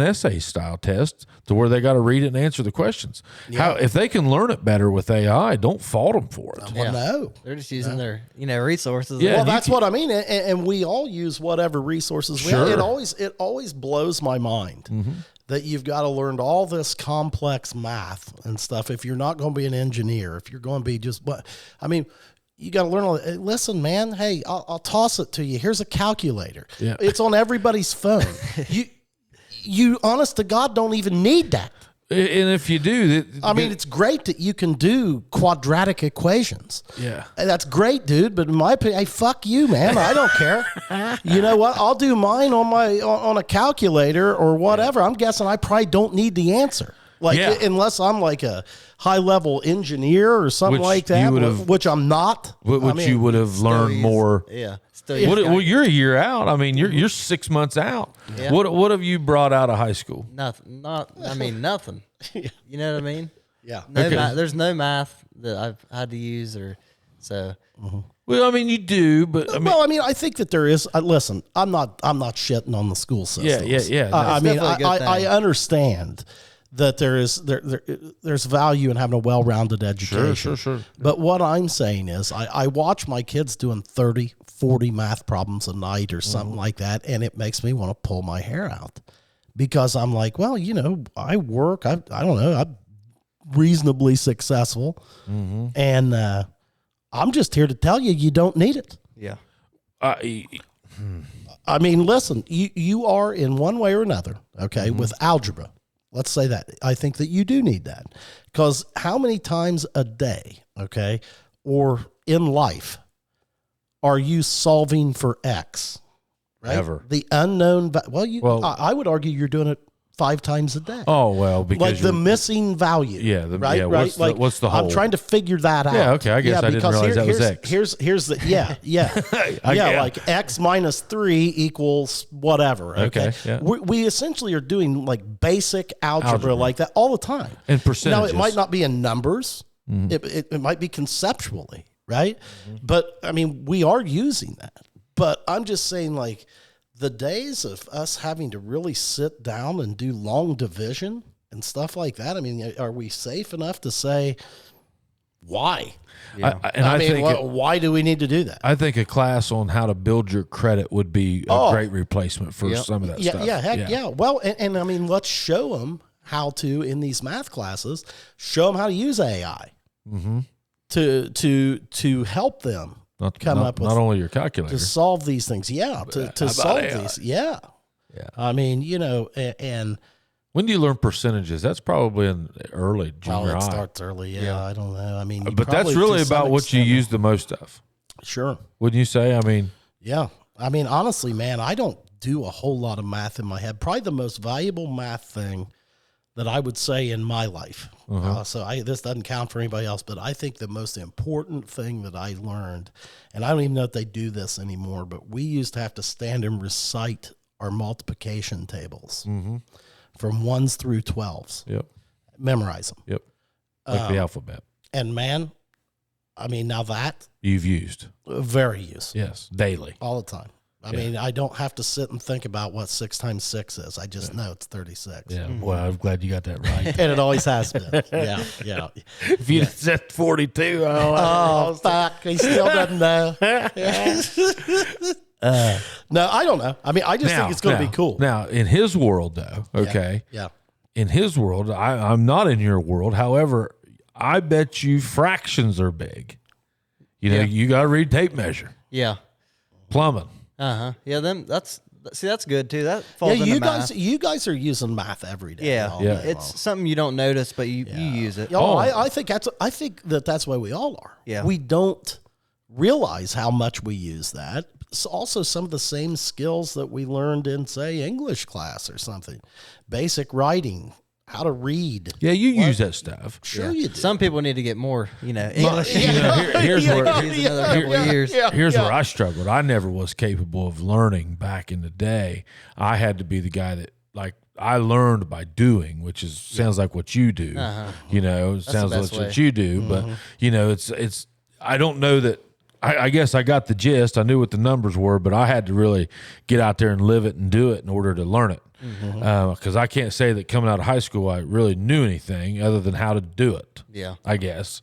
essay style test to where they got to read it and answer the questions. If they can learn it better with AI, don't fault them for it. Well, no. They're just using their resources. Yeah. Well, and you that's what I mean, and we all use whatever resources we have. Sure. It always blows my mind that you've got to learn all this complex math and stuff if you're not going to be an engineer. If you're going to be you got to learn all. Listen, man. Hey, I'll toss it to you. Here's a calculator. Yeah. It's on everybody's phone. You honest to God don't even need that. And if you do, It's great that you can do quadratic equations. Yeah. And that's great, dude. But in my opinion, hey, fuck you, man. I don't care. You know what? I'll do mine on a calculator or whatever. I'm guessing I probably don't need the answer. Unless I'm like a high level engineer or something Which like that, you would have- which I'm not. you would have learned more. Yeah. Well, you're a year out. I mean, you're 6 months out. Yeah. What have you brought out of high school? Nothing. Nothing. You know what I mean? Yeah. No Okay. there's no math that I've had to use so. Well, I mean, you do, but I think that there is. Listen, I'm not shitting on the school system. Yeah. No, I it's mean, definitely a good I thing. understand that there's value in having a well-rounded education. Sure. But what I'm saying is I watch my kids doing 30, 40 math problems a night or something like that, and it makes me want to pull my hair out because I'm like, well, I work. I don't know. I'm reasonably successful, and I'm just here to tell you don't need it. Yeah. I mean, listen, you are in one way or another, okay, with algebra. Let's say that. I think that you do need that. Because how many times a day, okay, or in life are you solving for X? Right? Ever. The unknown. I would argue you're doing it 5 times a day. Oh, well, because like the missing value. Yeah. Right. Yeah, Right. What's the whole? I'm trying to figure that out. Yeah. Okay. I guess I didn't realize that was X. Here's the like X minus 3 equals whatever. Okay. Yeah. We essentially are doing like basic algebra like that all the time. And percentages. Now it might not be in numbers. It might be conceptually, right? But I mean, we are using that. But I'm just saying, like, the days of us having to really sit down and do long division and stuff like that, I mean, are we safe enough to say, why? Yeah. Why do we need to do that? I think a class on how to build your credit would be a great replement for some of that stuff. Yeah. Well, and I mean, let's show them how to, in these math classes, show them how to use AI to help them. Not only your calculator to solve these things. Yeah. To solve AI? These. Yeah. Yeah. I mean, and when do you learn percentages? That's probably in early junior high. It starts early. Yeah. I don't know. I mean, but that's really about what you use the most of. Sure. Wouldn't you say? I mean, yeah. I mean, honestly, man, I don't do a whole lot of math in my head. Probably the most valuable math thing that I would say in my life. This doesn't count for anybody else, but I think the most important thing that I learned, and I don't even know if they do this anymore, but we used to have to stand and recite our multiplication tables from 1s through 12s. Yep. Memorize them. Yep. Like the alphabet. And man, I mean, now that you've used. Very used. Yes. Daily. All the time. I mean, I don't have to sit and think about what 6 times 6 is. I just know it's 36. Yeah. Well, I'm glad you got that right. And it always has been. Yeah. If you said 42, fuck. He still doesn't know. No, I don't know. I mean, I just think it's going to be cool. Now, in his world, though, okay? Yeah. In his world, I'm not in your world. However, I bet you fractions are big. You got to read tape measure. Yeah. Plumbing. Yeah, that's good too. That falls into math. You guys are using math every day. Yeah. It's something you don't notice, but you use it. I think that's why we all are. Yeah. We don't realize how much we use that. It's also some of the same skills that we learned in, say, English class or something. Basic writing, how to read. Yeah, you use that stuff. Sure you do. Some people need to get more, English. Here's Here's where I struggled. I never was capable of learning back in the day. I had to be the guy that, like, I learned by doing, which sounds like what you do. It sounds like what you do, but it's I don't know that. I guess I got the gist. I knew what the numbers were, but I had to really get out there and live it and do it in order to learn it. Because I can't say that coming out of high school I really knew anything other than how to do it. Yeah, I guess.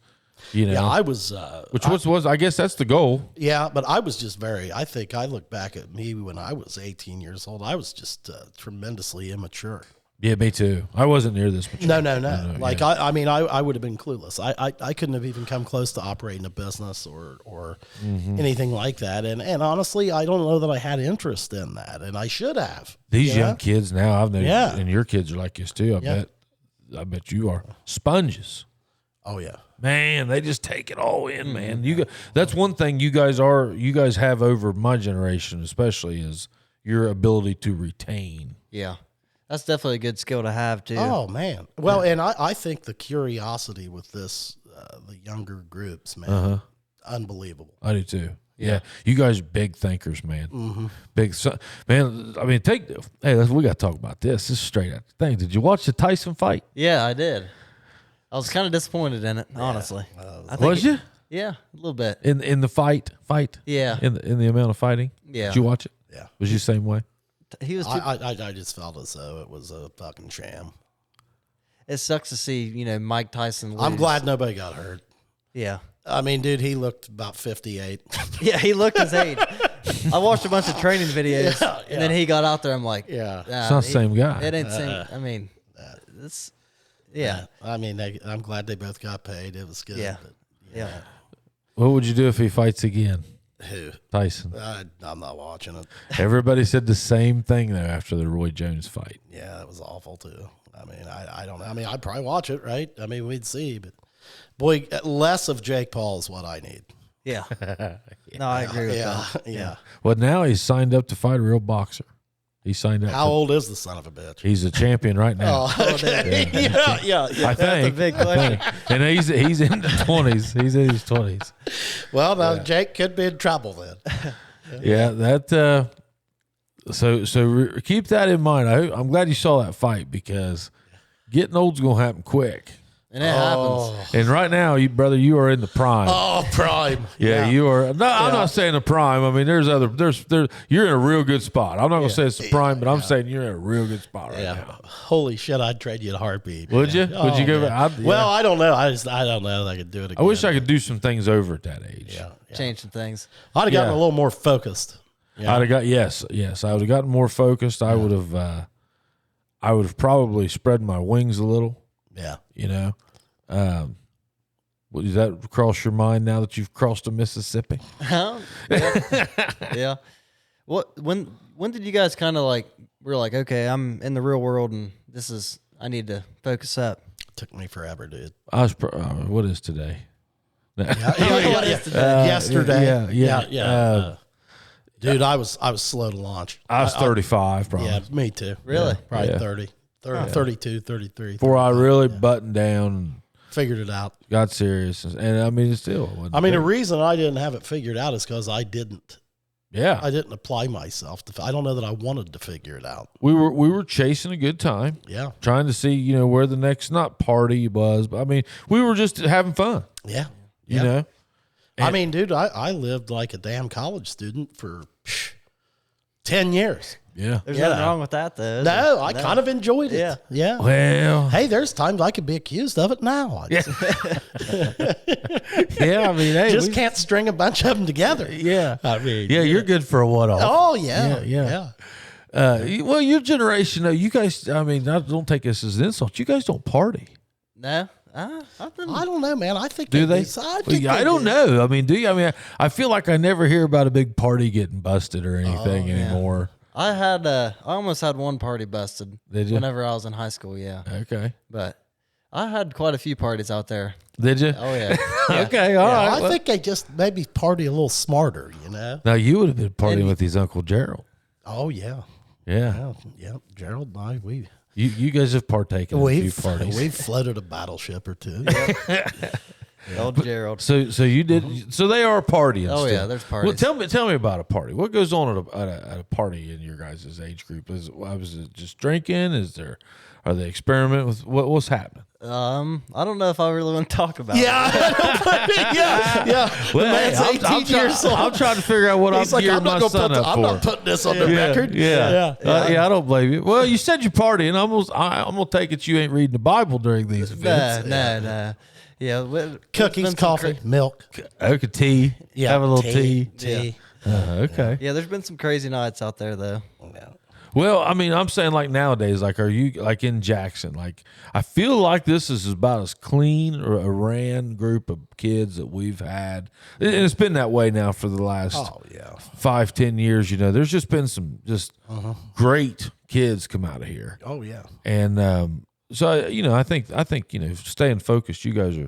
Yeah, I was. Was I guess that's the goal. Yeah, but I was just I think I look back at me when I was 18 years old. I was just tremendously immature. Yeah, me too. I wasn't near this mature. No. Like, I mean, I would have been clueless. I couldn't have even come close to operating a business or anything like that. And honestly, I don't know that I had interest in that, and I should have. These young kids now, I've known, and your kids are like this too. I bet you are sponges. Oh yeah, man, they just take it all in, man. That's one thing you guys have over my generation, especially, is your ability to retain. Yeah. That's definitely a good skill to have too. Oh man. Well, and I think the curiosity with this, the younger groups, man, unbelievable. I do too. Yeah. You guys are big thinkers, man. Big, man. I mean, we got to talk about this. This is straight out the thing. Did you watch the Tyson fight? Yeah, I did. I was kind of disappointed in it, honestly. Was you? Yeah, a little bit. In the fight? Yeah. In the amount of fighting? Yeah. Did you watch it? Yeah. Was you the same way? He was. I just felt as though it was a fucking sham. It sucks to see, Mike Tyson lose. I'm glad nobody got hurt. Yeah. I mean, dude, he looked about 58. Yeah, he looked his age. I watched a bunch of training videos, and then he got out there. I'm like, it's not the same guy. It ain't same. I mean, it's. Yeah. I mean, I'm glad they both got paid. It was good. Yeah. But, What would you do if he fights again? Who? Tyson. I'm not watching it. Everybody said the same thing though after the Roy Jones fight. Yeah, that was awful too. I mean, I don't know. I mean, I'd probably watch it, right? I mean, we'd see, but boy, less of Jake Paul is what I need. Yeah. No, I agree with that. Yeah. Well, now he's signed up to fight a real boxer. He signed up. How old is the son of a bitch? He's a champion right now. Oh, okay. Yeah. I think. a big question. And he's in the 20s. He's in his 20s. Well, now Jake could be in trouble then. Yeah, that. So keep that in mind. I'm glad you saw that fight because getting old's gonna happen quick. And it happens. And right now, you are in the prime. Oh, prime. Yeah, you are. No, I'm not saying the prime. I mean, there's you're in a real good spot. I'm not gonna say it's the prime, but I'm saying you're in a real good spot right now. Holy shit, I'd trade you in a heartbeat. Would you? Oh, Would you go? man. Well, I don't know. I don't know that I could do it again. I wish I could do some things over at that age. Yeah. Change some things. I'd have gotten a little more focused. Yeah. I'd have got yes. I would have gotten more focused. I would have probably spread my wings a little. Yeah. You know, does that cross your mind now that you've crossed the Mississippi? Yeah. What? When did you guys kind of we're like, okay, I'm in the real world, and I need to focus up. Took me forever, dude. I was. What is today? Yesterday. Yeah. Dude, I was slow to launch. I was 35, probably. Yeah, me too. Really? Probably Yeah. 30, 32, 33. Before I really buttoned down, Figured it out. got serious, and I mean, it still. Wasn't I mean, the there. reason I didn't have it figured out is because I didn't Yeah, apply myself. I don't know that I wanted to figure it out. we were chasing a good time, Yeah. trying to see where the next not party was, but I mean, we were just having fun, Yeah. you know. I mean, dude, I lived like a damn college student for 10 years. Yeah. There's Yeah. nothing wrong with that, though. is No, there? I kind of enjoyed it. Yeah. Yeah. Well, Hey, there's times I could be accused of it now. yeah. Yeah, I mean, hey, Just can't string a bunch of them together. Yeah, I mean, yeah, you're good for a one-off. Oh, yeah. Yeah. Well, your generation, though, you guys. I mean, don't take this as an insult. You guys don't party, No. I don't know, man. I think do they? I don't know. I mean, do you? I mean, I feel like I never hear about a big party getting busted or anything anymore. I almost had one party busted. Did you? Whenever I was in high school, yeah. Okay. But I had quite a few parties out there. Did you? Oh yeah. Okay. All right. I think they just maybe party a little smarter, you know? Now you would have been partying with his Uncle Gerald. Oh, yeah. Yeah. Yeah. Gerald and I, You guys have partaken in a few parties. we've floated a battleship or two. Old Gerald. So you did. So they are partying. Oh still. yeah, there's parties. Well, tell me about a party. What goes on at a party in your guys' age group? Was it just drinking? Are they experimenting with what's happening? I don't know if I really want to talk about it. Yeah. Well, The man's 18 years old. I'm trying to figure out what He's I'm like, gearing my son up I'm for. not putting this on the record. Yeah. I don't blame you. Well, you said you're partying. I'm gonna take it you ain't reading the Bible during these events. No. Yeah. Cookies, coffee, milk. Okay, tea. Yeah, Have a little tea. Tea. Okay. Yeah, there's been some crazy nights out there though. Yeah. Well, I mean, I'm saying like nowadays, like, are you like in Jackson? Like, I feel like this is about as clean or a ran group of kids that we've had, and it's been that way now for the last 5-10 years. There's just been some great kids come out of here, Oh, yeah. and so I think staying focused. You guys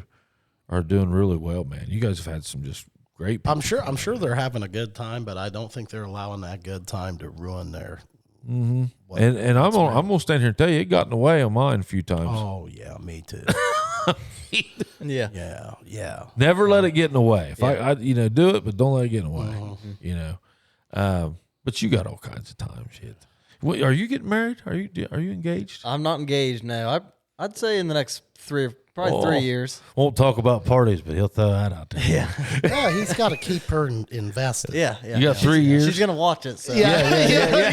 are doing really well, man. You guys have had some just great people. I'm sure they're having a good time, but I don't think they're allowing that good time to ruin their. And I'm gonna stand here and tell you, it got in the way on mine a few times. Oh yeah, me too. Yeah. Yeah. Never let it get in the way. If I do it, but don't let it get in the way. But you got all kinds of time, shit. Wait, are you getting married? Are you engaged? I'm not engaged now. I'd say in the next 3 years. Won't talk about parties, but he'll throw that out there. Yeah, he's got to keep her invested. Yeah. You got 3 years. She's gonna watch it. So. Yeah.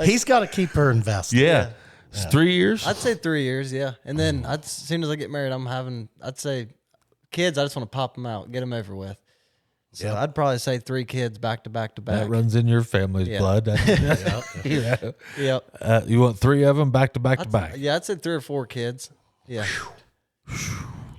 He's got to keep her invested. Yeah. It's 3 years. I'd say 3 years. Yeah, and then as soon as I get married, I'd say kids. I just want to pop them out, get them over with. So I'd probably say 3 kids back to back to back. That runs in your family's blood. Yep. You want 3 of them back to back to back. Yeah, I'd say 3 or 4 kids. Yeah.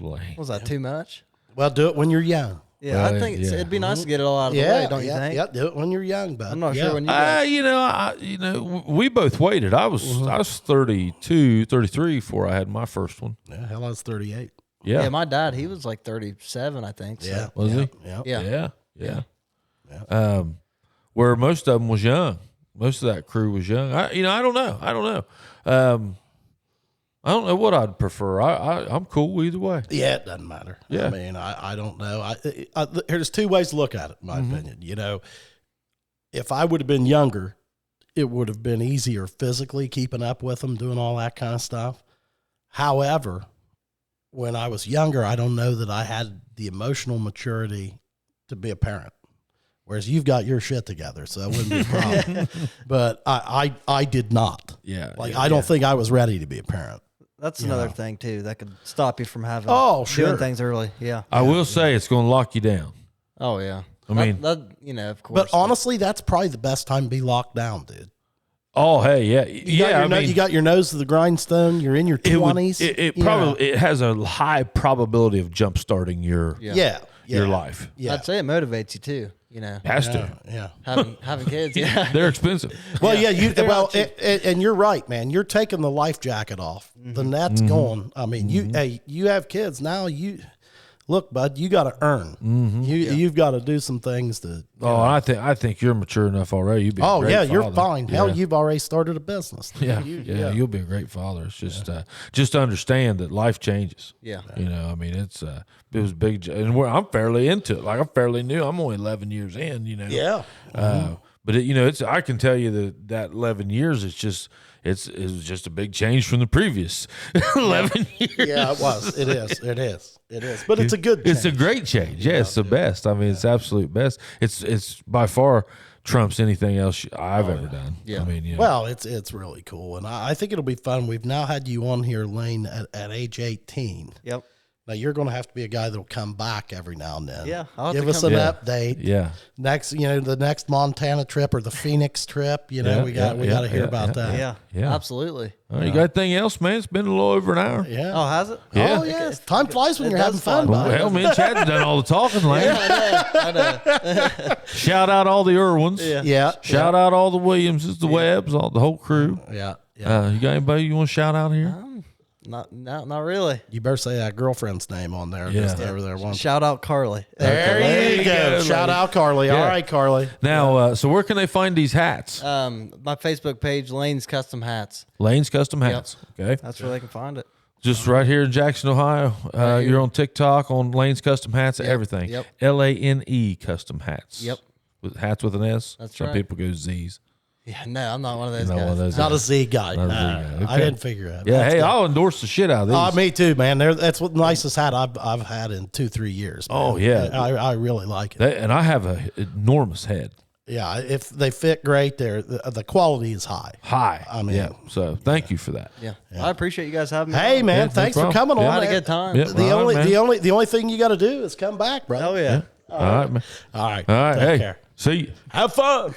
Lame. Was that too much? Well, do it when you're young. Yeah, I think it'd be nice to get it all out of the way, don't you think? Yeah, do it when you're young, bud. I'm not sure when you guys... We both waited. I was 32, 33 before I had my first one. Yeah, hell, I was 38. Yeah, my dad, he was like 37, I think. So. Yeah. Was he? Yeah. Yeah. Where most of them was young. Most of that crew was young. I don't know. I don't know what I'd prefer. I'm cool either way. Yeah, it doesn't matter. Yeah. I mean, I don't know. There's two ways to look at it, in my opinion. You know, if I would have been younger, it would have been easier physically keeping up with them, doing all that kind of stuff. However, when I was younger, I don't know that I had the emotional maturity to be a parent. Whereas you've got your shit together, so that wouldn't be a problem. But I did not. Yeah. I don't think I was ready to be a parent. That's another thing, too, that could stop you from having doing things early. Yeah. I will say it's going to lock you down. Oh, yeah. I mean, of course. But honestly, that's probably the best time to be locked down, dude. Oh, hey, yeah. You got your nose to the grindstone. You're in your 20s. It has a high probability of jump starting your life. Yeah. I'd say it motivates you, too. You know, Has to. Yeah. Having kids. Yeah. They're expensive. Well, and you're right, man. You're taking the life jacket off. The net's gone. I mean, you have kids now. Look, bud, you got to earn. You've got to do some things to. I think you're mature enough already. You'd be. A great father. You're fine. Yeah. Hell, you've already started a business. You'll be a great father. It's just just understand that life changes. Yeah. You know, I mean, it was big, and I'm fairly into it. Like I'm fairly new. I'm only 11 years in. You know. Yeah. But I can tell you that 11 years it was just a big change from the previous 11 years. Yeah, it was. It is. But it's a good change. It's a great change. Yeah, it's the best. I mean, it's absolute best. It's by far trumps anything else I've ever done. Yeah. I mean, well, it's really cool, and I think it'll be fun. We've now had you on here, Lane, at age 18. Yep. Now you're going to have to be a guy that'll come back every now and then. Yeah, give us an update. Yeah. Next, the next Montana trip or the Phoenix trip. We got to hear about that. Yeah. Absolutely. You got anything else, man? It's been a little over an hour. Yeah. Oh, has it? Yeah. Oh, yeah. Time flies when you're having fun. Well, hell, me and Chad's done all the talking, Lane. I know. Shout out all the Erwins. Yeah. Shout out all the Williamses, the Webbs, all the whole crew. Yeah. You got anybody you want to shout out here? Not really. You better say that girlfriend's name on there. Yeah. Just over there. Shout out Carly. There you go. Shout out Carly. Yeah. All right, Carly. Now, so where can they find these hats? My Facebook page, Lane's Custom Hats. Lane's Custom Hats. Okay. That's where they can find it. Just right here in Jackson, Ohio. You're on TikTok on Lane's Custom Hats, everything. Yep. LANE Custom Hats. Yep. With hats with an S. That's Some right. people go Z's. Yeah, no, I'm not one of those Not guys. one of those Not a guys. Z guy. Not a Z guy. Okay. I didn't figure it. Yeah, hey, I'll endorse the shit out of these. Me too, man. That's what the nicest hat I've had in 2-3 years. Man. Oh, yeah. I really like it. And I have an enormous head. Yeah, if they fit great, the quality is high. I mean, yeah. So thank you for that. Yeah. I appreciate you guys having me. Hey, man, no thanks for problem. coming Yeah. on. I had a good time. Yeah. The only thing you got to do is come back, bro. Oh yeah. All right, man. All right. All right. Take Hey, care. see you. Have fun.